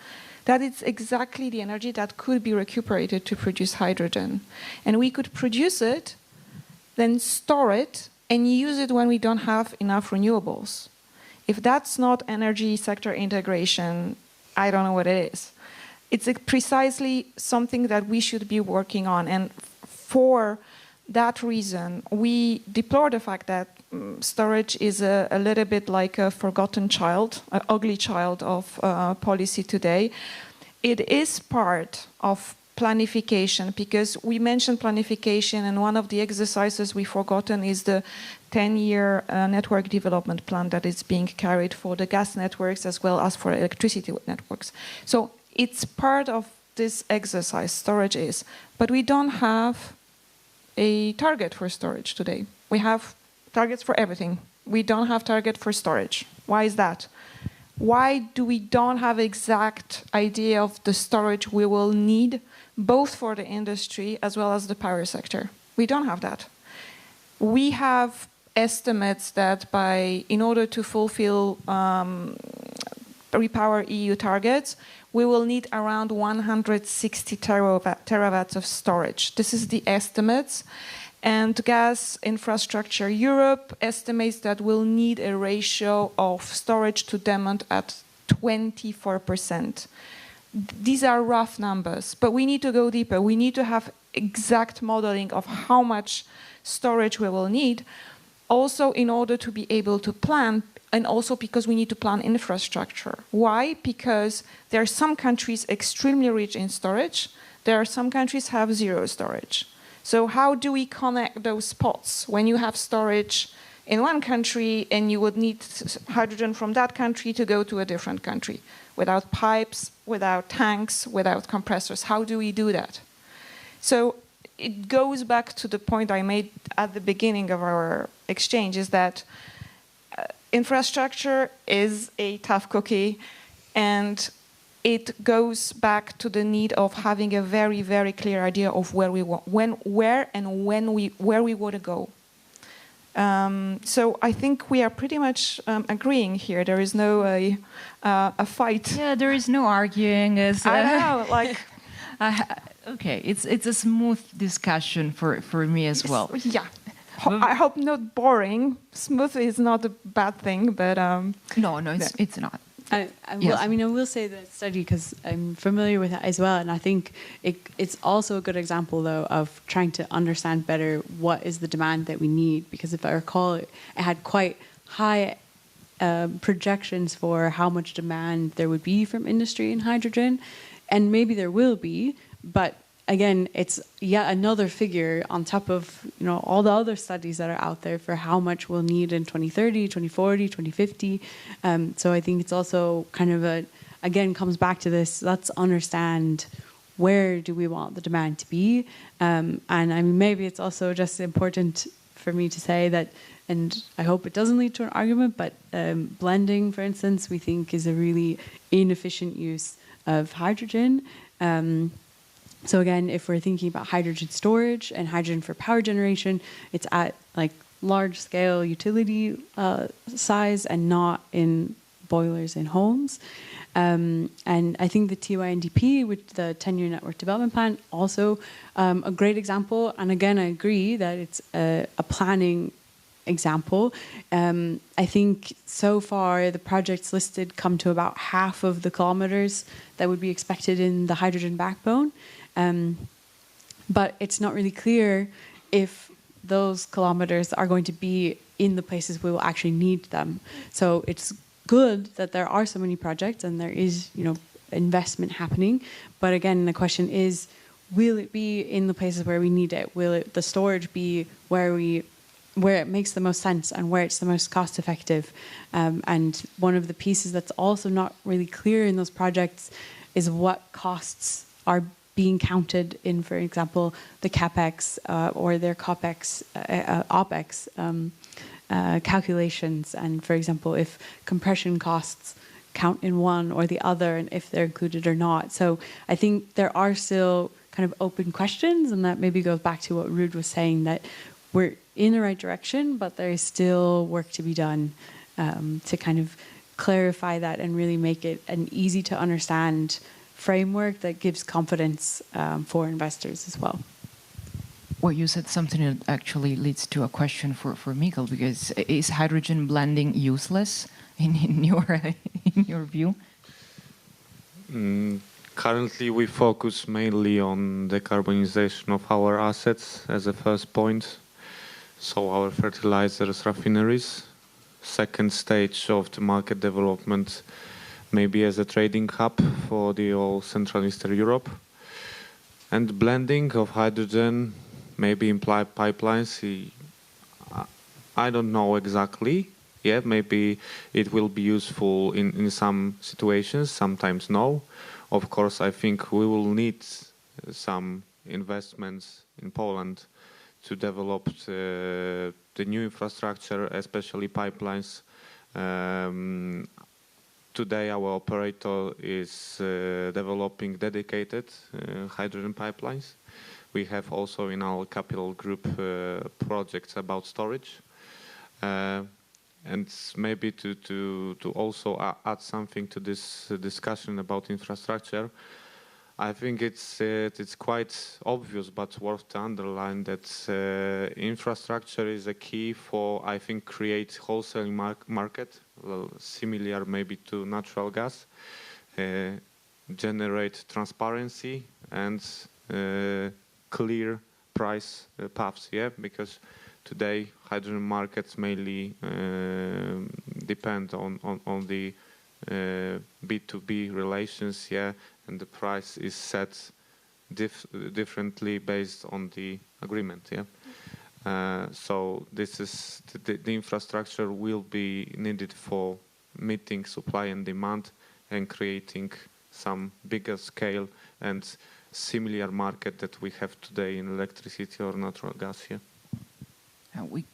That is exactly the energy that could be recuperated to produce hydrogen. And we could produce it, then store it, and use it when we don't have enough renewables. If that's not energy sector integration, I don't know what it is. it's precisely something that we should be working on. And for that reason, we deplore the fact that storage is a little bit like a forgotten child, an ugly child of policy today. It is part of planification, because we mentioned planification, and one of the exercises we've forgotten is the 10-year network development plan that is being carried for the gas networks as well as for electricity networks. So it's part of this exercise, storage is, but we don't have a target for storage today. We have targets for everything. We don't have target for storage. Why is that? Why do we don't have exact idea of the storage we will need, both for the industry as well as the power sector? We don't have that. We have estimates that in order to fulfill Repower EU targets, we will need around 160 terawatts of storage. This is the estimates. And Gas Infrastructure Europe estimates that we'll need a ratio of storage to demand at 24%. These are rough numbers, but we need to go deeper. We need to have exact modeling of how much storage we will need, also in order to be able to plan, and also because we need to plan infrastructure. Why? Because there are some countries extremely rich in storage. There are some countries have zero storage. So how do we connect those spots when you have storage in one country and you would need hydrogen from that country to go to a different country? Without pipes, without tanks, without compressors. How do we do that? So it goes back to the point I made at the beginning of our exchange, is that infrastructure is a tough cookie, and it goes back to the need of having a very, very clear idea of where we want, where we want to go. So I think we are pretty much agreeing here. There is no a fight. Yeah, there is no arguing. I don't know, like. Okay, it's a smooth discussion for me as well. Yeah. I hope not boring. Smooth is not a bad thing, but no, it's not. Well, I mean, I will say the study because I'm familiar with it as well, and I think it's also a good example, though, of trying to understand better what is the demand that we need. Because if I recall, it had quite high projections for how much demand there would be from industry in hydrogen, and maybe there will be, but again, it's yet another figure on top of all the other studies that are out there for how much we'll need in 2030, 2040, 2050. So I think it's also kind of again, comes back to this, let's understand where do we want the demand to be. And I mean, maybe it's also just important for me to say that, and I hope it doesn't lead to an argument, but blending, for instance, we think is a really inefficient use of hydrogen. So again, if we're thinking about hydrogen storage and hydrogen for power generation, it's at like large scale utility size and not in boilers in homes. And I think the TYNDP with the 10-year network development plan, also a great example. And again, I agree that it's a planning example. I think so far the projects listed come to about half of the kilometers that would be expected in the hydrogen backbone. But it's not really clear if those kilometers are going to be in the places we will actually need them. So it's good that there are so many projects and there is, investment happening. But again, the question is, will it be in the places where we need it? Will the storage be where it makes the most sense and where it's the most cost effective? And one of the pieces that's also not really clear in those projects is what costs are being counted in, for example, the CapEx or their CapEx, OpEx calculations. And for example, if compression costs count in one or the other and if they're included or not. So I think there are still kind of open questions, and that maybe goes back to what Ruud was saying, that we're in the right direction, but there is still work to be done to kind of clarify that and really make it an easy to understand framework that gives confidence for investors as well. Well, you said something that actually leads to a question for Mikael, because is hydrogen blending useless in your view? Currently, we focus mainly on decarbonization of our assets as a first point. So our fertilizers, refineries. Second stage of the market development, maybe as a trading hub for the whole Central Eastern Europe. And blending of hydrogen, maybe in pipelines. I don't know exactly. Yeah, maybe it will be useful in some situations, sometimes no. Of course, I think we will need some investments in Poland to develop the new infrastructure, especially pipelines. Today, our operator is developing dedicated hydrogen pipelines. We have also in our capital group projects about storage. And maybe to also add something to this discussion about infrastructure, I think it's quite obvious, but worth to underline that infrastructure is a key for, I think, create wholesale market, similar maybe to natural gas, generate transparency and clear price paths. Yeah, because today hydrogen markets mainly depend on the B2B relations, yeah, and the price is set differently based on the agreement, yeah. So this is the infrastructure will be needed for meeting supply and demand and creating some bigger scale and similar market that we have today in electricity or natural gas here. We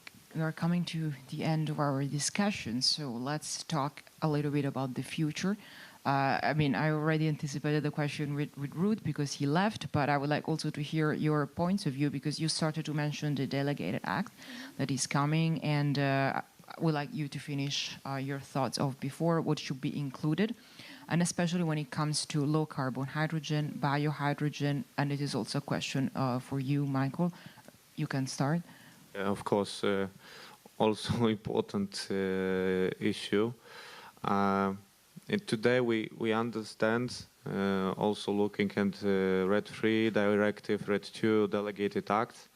are coming to the end of our discussion, so let's talk a little bit about the future. I mean, I already anticipated the question with Ruud because he left, but I would like also to hear your points of view because you started to mention the delegated act that is coming, and I would like you to finish your thoughts of before what should be included, and especially when it comes to low carbon hydrogen, biohydrogen, and it is also a question for you, Michael. You can start. Of course, also important issue. Today we understand, also looking at RED III directive, RED II delegated act,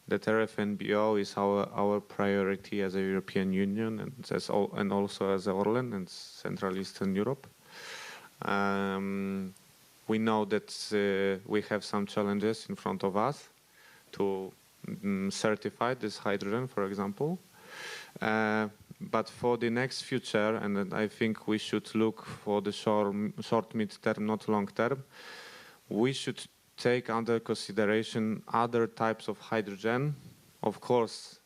that RFNBO is our priority as a European Union and also as Orlen and Central Eastern Europe. We know that we have some challenges in front of us to certify this hydrogen, for example. But for the next future, and I think we should look for the short, mid-term, not long-term, we should take under consideration other types of hydrogen. Of course,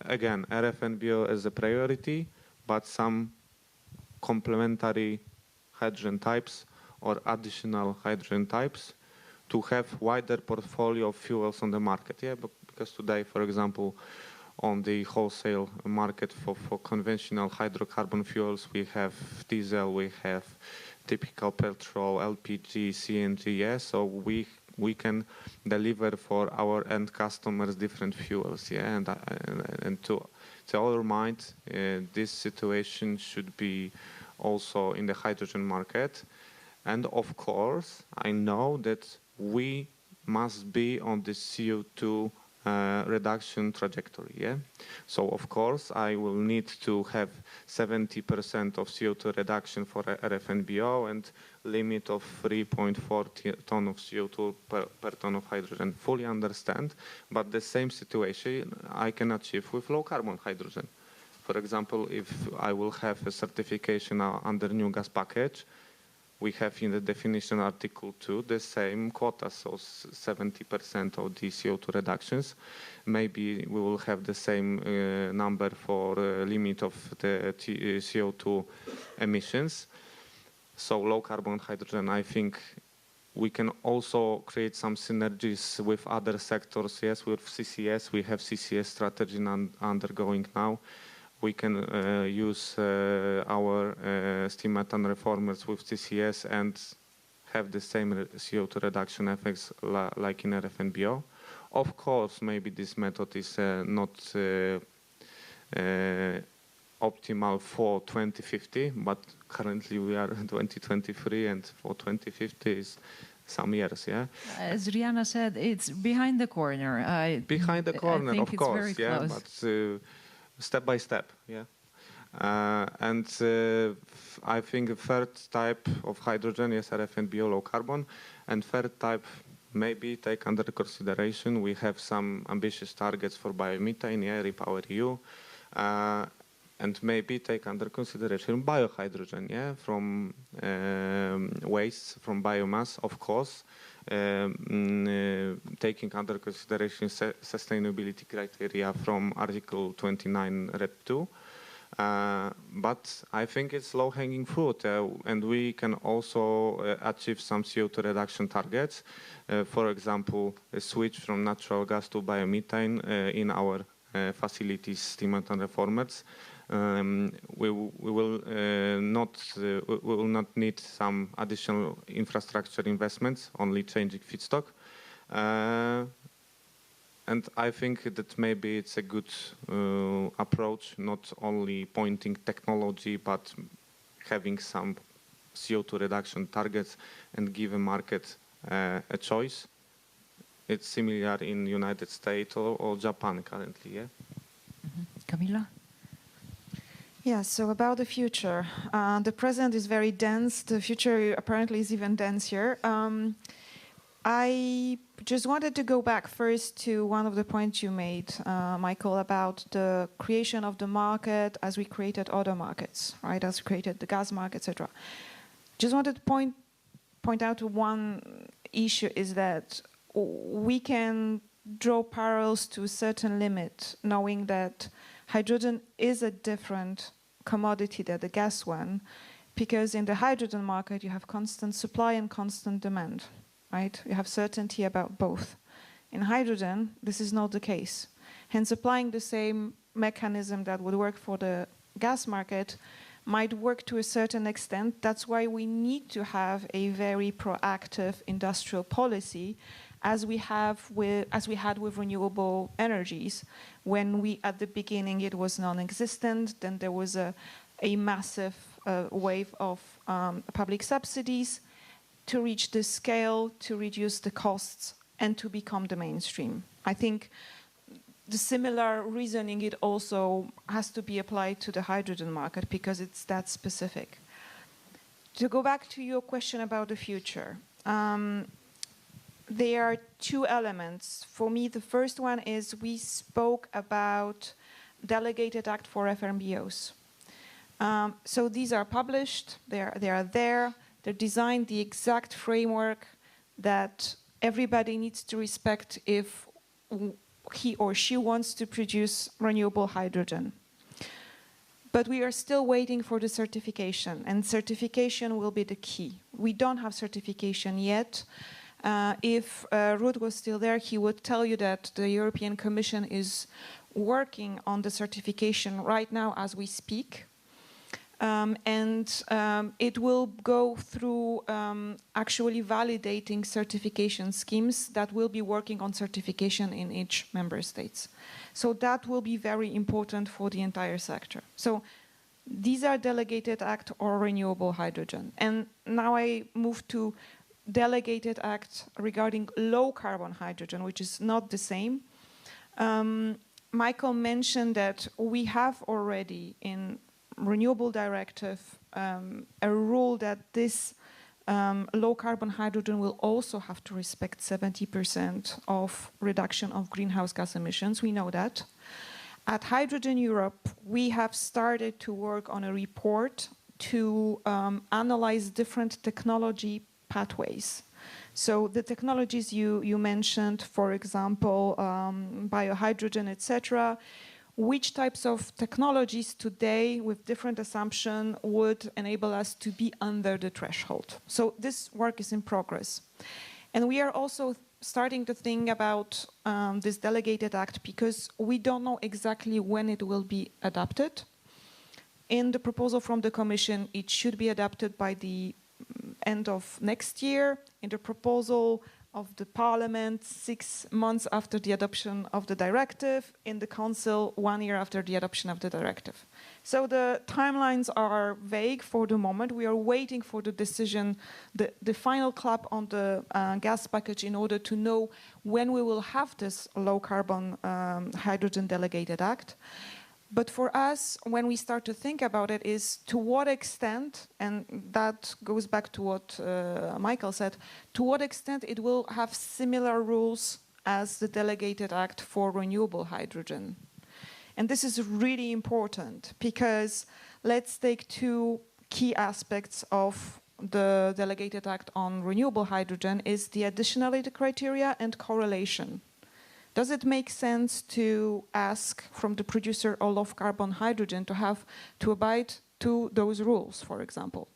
again, RFNBO as a priority, but some complementary hydrogen types or additional hydrogen types to have wider portfolio of fuels on the market. Yeah, because today, for example, on the wholesale market for conventional hydrocarbon fuels, we have diesel, we have typical petrol, LPG, CNG, yeah, so we can deliver for our end customers different fuels, yeah, and to our mind, this situation should be also in the hydrogen market. And of course, I know that we must be on the CO2 reduction trajectory, yeah? So of course, I will need to have 70% of CO2 reduction for RFNBO and limit of 3.4 ton of CO2 per ton of hydrogen. Fully understand, but the same situation I can achieve with low carbon hydrogen. For example, if I will have a certification under new gas package, we have in the definition Article 2 the same quota, so 70% of the CO2 reductions. Maybe we will have the same number for limit of the CO2 emissions. So low carbon hydrogen, I think we can also create some synergies with other sectors. Yes, with CCS, we have CCS strategy undergoing now. We can use our steam methane reformers with CCS and have the same CO2 reduction effects like in RFNBO. Of course, maybe this method is not optimal for 2050, but currently we are in 2023, and for 2050 is some years, yeah. As Rihanna said, it's behind the corner. Behind the corner, I think of it's course, very yeah, close. but step by step, yeah. And I think the third type of hydrogen is RFNBO, low carbon, and third type maybe take under consideration. We have some ambitious targets for biomethane, yeah, REPowerEU, and maybe take under consideration biohydrogen, yeah, from waste, from biomass, of course, taking under consideration sustainability criteria from Article 29 RED 2. But I think it's low-hanging fruit, and we can also achieve some CO2 reduction targets. For example, a switch from natural gas to biomethane in our facilities, steam and reformers. We will not need some additional infrastructure investments, only changing feedstock. And I think that maybe it's a good approach, not only pointing technology, but having some CO2 reduction targets and give a market a choice. It's similar in United States or Japan currently, yeah? Camilla? Yeah, so about the future. The present is very dense. The future apparently is even denser. I just wanted to go back first to one of the points you made, Michael, about the creation of the market as we created other markets, right? As we created the gas market, etc. Just wanted to point out to one issue is that we can draw parallels to a certain limit, knowing that hydrogen is a different commodity than the gas one, because in the hydrogen market you have constant supply and constant demand. Right? You have certainty about both. In hydrogen, this is not the case. Hence, applying the same mechanism that would work for the gas market might work to a certain extent. That's why we need to have a very proactive industrial policy, as we had with renewable energies. When at the beginning it was non-existent, then there was a massive wave of public subsidies to reach the scale, to reduce the costs, and to become the mainstream. I think the similar reasoning, it also has to be applied to the hydrogen market because it's that specific. To go back to your question about the future, there are two elements. For me, the first one is we spoke about delegated act for FRMBOs. So these are published, they are there. They're designed the exact framework that everybody needs to respect if he or she wants to produce renewable hydrogen. But we are still waiting for the certification, and certification will be the key. We don't have certification yet. If Ruud was still there, he would tell you that the European Commission is working on the certification right now as we speak. It will go through actually validating certification schemes that will be working on certification in each member states. So that will be very important for the entire sector. So these are delegated act or renewable hydrogen. And now I move to delegated act regarding low carbon hydrogen, which is not the same. Michael mentioned that we have already in Renewable Directive a rule that this low carbon hydrogen will also have to respect 70% of reduction of greenhouse gas emissions. We know that. At Hydrogen Europe, we have started to work on a report to analyze different technology pathways. So the technologies you mentioned, for example, biohydrogen, etc., which types of technologies today with different assumption would enable us to be under the threshold. So this work is in progress. And we are also starting to think about this delegated act because we don't know exactly when it will be adopted. In the proposal from the Commission, it should be adopted by the end of next year. In the proposal of the Parliament 6 months after the adoption of the directive, in the Council 1 year after the adoption of the directive. So the timelines are vague for the moment. We are waiting for the decision, the final clap on the gas package in order to know when we will have this low-carbon hydrogen delegated act. But for us, when we start to think about it, is to what extent, and that goes back to what Michael said, to what extent it will have similar rules as the delegated act for renewable hydrogen. And this is really important because let's take two key aspects of the delegated act on renewable hydrogen is the additionality criteria and correlation. Does it make sense to ask from the producer of low-carbon hydrogen to have to abide to those rules, for example?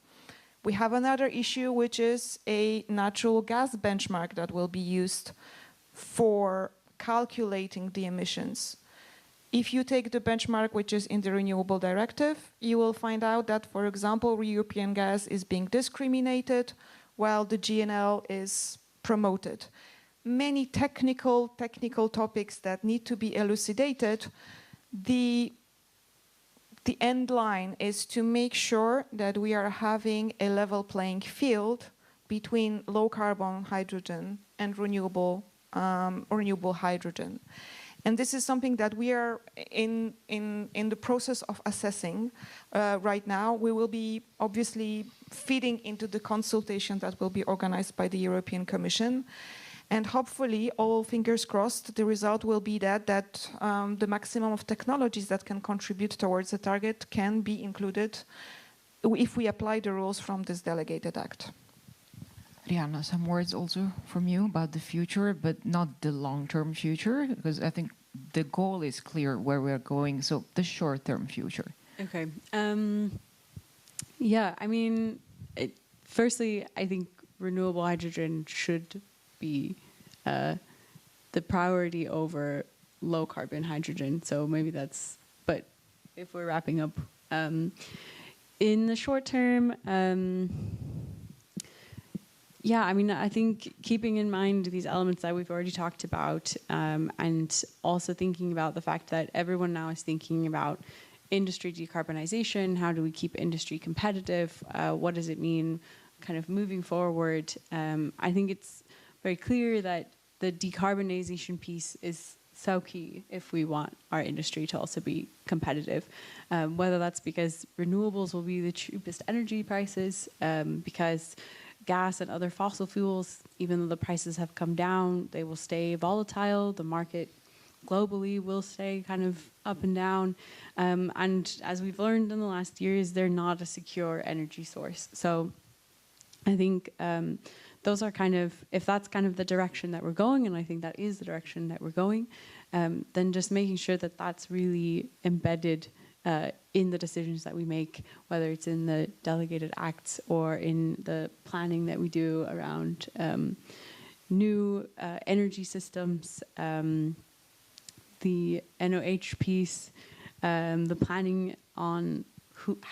We have another issue, which is a natural gas benchmark that will be used for calculating the emissions. If you take the benchmark which is in the Renewable Directive, you will find out that, for example, European gas is being discriminated while the GNL is promoted. Many technical topics that need to be elucidated. The end line is to make sure that we are having a level playing field between low-carbon hydrogen and renewable hydrogen. And this is something that we are in the process of assessing right now. We will be obviously feeding into the consultation that will be organized by the European Commission. And hopefully, all fingers crossed, the result will be that the maximum of technologies that can contribute towards the target can be included if we apply the rules from this delegated act. Rihanna, some words also from you about the future, but not the long-term future, because I think the goal is clear where we're going, so the short-term future. Okay. Yeah, I mean, firstly, I think renewable hydrogen should be the priority over low carbon hydrogen. So maybe that's, but if we're wrapping up, in the short term, yeah, I mean, I think keeping in mind these elements that we've already talked about, and also thinking about the fact that everyone now is thinking about industry decarbonization, how do we keep industry competitive, what does it mean kind of moving forward. I think it's very clear that the decarbonization piece is so key if we want our industry to also be competitive, whether that's because renewables will be the cheapest energy prices, because gas and other fossil fuels, even though the prices have come down, they will stay volatile. The market globally will stay kind of up and down. And as we've learned in the last years, they're not a secure energy source. So I think those are kind of, if that's kind of the direction that we're going, and I think that is the direction that we're going, then just making sure that that's really embedded in the decisions that we make, whether it's in the delegated acts or in the planning that we do around new energy systems, the NOH piece, the planning on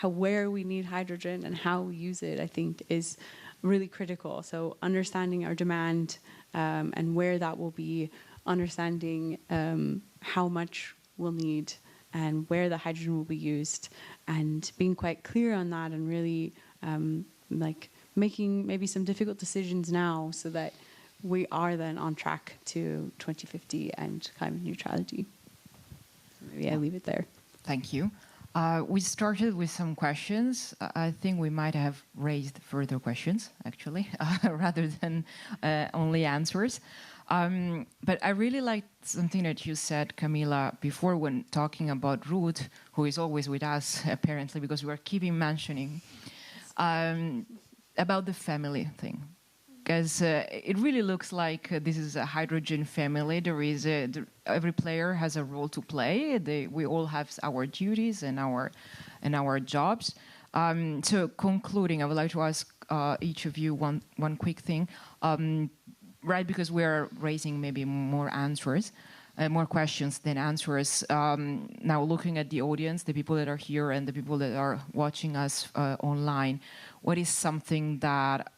where we need hydrogen and how we use it, I think is really critical. So understanding our demand and where that will be, understanding how much we'll need and where the hydrogen will be used, and being quite clear on that, and really like making maybe some difficult decisions now so that we are then on track to 2050 and climate neutrality. So maybe I leave it there. Thank you. We started with some questions. I think we might have raised further questions, actually, rather than only answers. But I really liked something that you said, Camilla, before when talking about Ruth, who is always with us, apparently, because we are keeping mentioning, about the family thing. Because it really looks like this is a hydrogen family. There is every player has a role to play. We all have our duties and our jobs. So concluding, I would like to ask each of you one quick thing. Right, because we're raising maybe more answers, more questions than answers. Now looking at the audience, the people that are here and the people that are watching us online, what is something that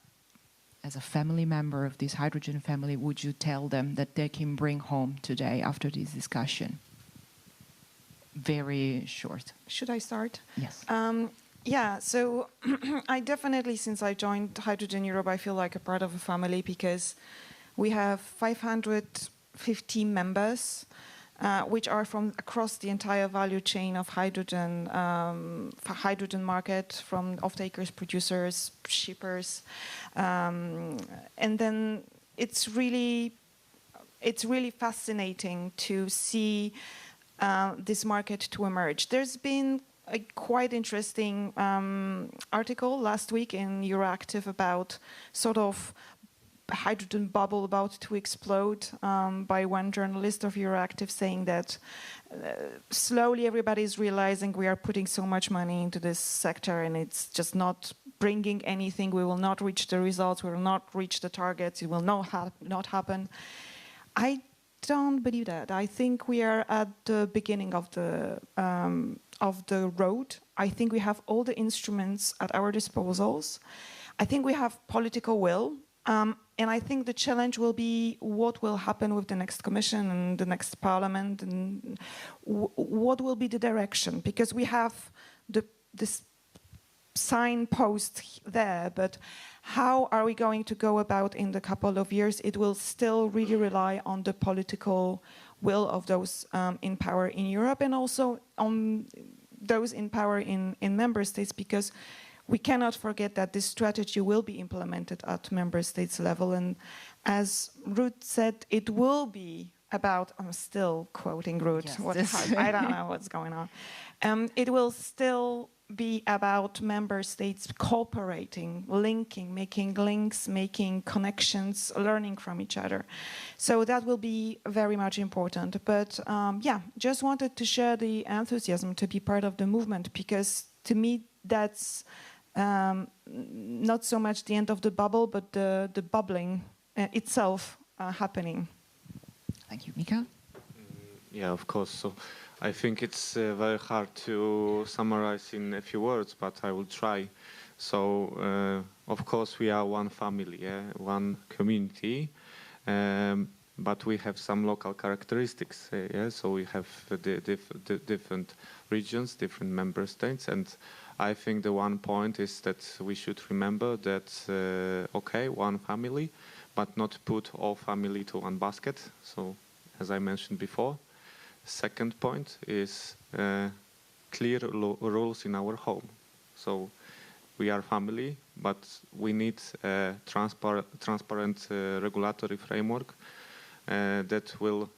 as a family member of this hydrogen family, would you tell them that they can bring home today after this discussion? Very short. Should I start? Yes. Yeah, so I definitely, since I joined Hydrogen Europe, I feel like a part of a family because we have 550 members, which are from across the entire value chain of hydrogen, hydrogen market, from off-takers, producers, shippers, and then it's really fascinating to see this market to emerge. There's been a quite interesting article last week in Euroactiv about sort of hydrogen bubble about to explode by one journalist of Euroactiv, saying that slowly everybody is realizing we are putting so much money into this sector and it's just not bringing anything. We will not reach the results. We will not reach the targets. It will not happen. I don't believe that. I think we are at the beginning of the road. I think we have all the instruments at our disposals. I think we have political will. And I think the challenge will be what will happen with the next commission and the next parliament, and what will be the direction. Because we have this signpost there, but how are we going to go about in the couple of years? It will still really rely on the political will of those in power in Europe, and also on those in power in member states, because we cannot forget that this strategy will be implemented at member states level. And as Ruth said, it will be about, I'm still quoting Ruth, Yes, I don't know what's going on. It will still be about member states cooperating, linking, making links, making connections, learning from each other. So that will be very much important. But yeah, just wanted to share the enthusiasm to be part of the movement, because to me that's not so much the end of the bubble, but the bubbling itself happening. Thank you. Mika? Yeah, of course. So I think it's very hard to summarize in a few words, but I will try. So, of course, we are one family, one community, but we have some local characteristics. So we have the different regions, different member states, and I think the one point is that we should remember that, okay, one family, but not put all family to one basket. So, as I mentioned before. Second point is clear rules in our home. So we are family, but we need a transparent regulatory framework that will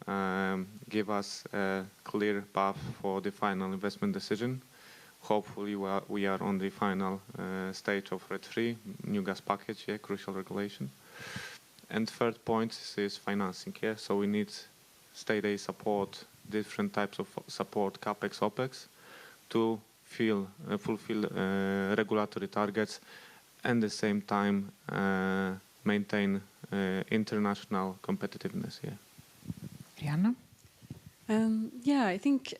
give us a clear path for the final investment decision. Hopefully we are on the final stage of RED III, new gas package, crucial regulation. And third point is financing. So we need state aid support, different types of support, CAPEX, OPEX, to fulfill regulatory targets and at the same time maintain international competitiveness. Rihanna? Yeah, I think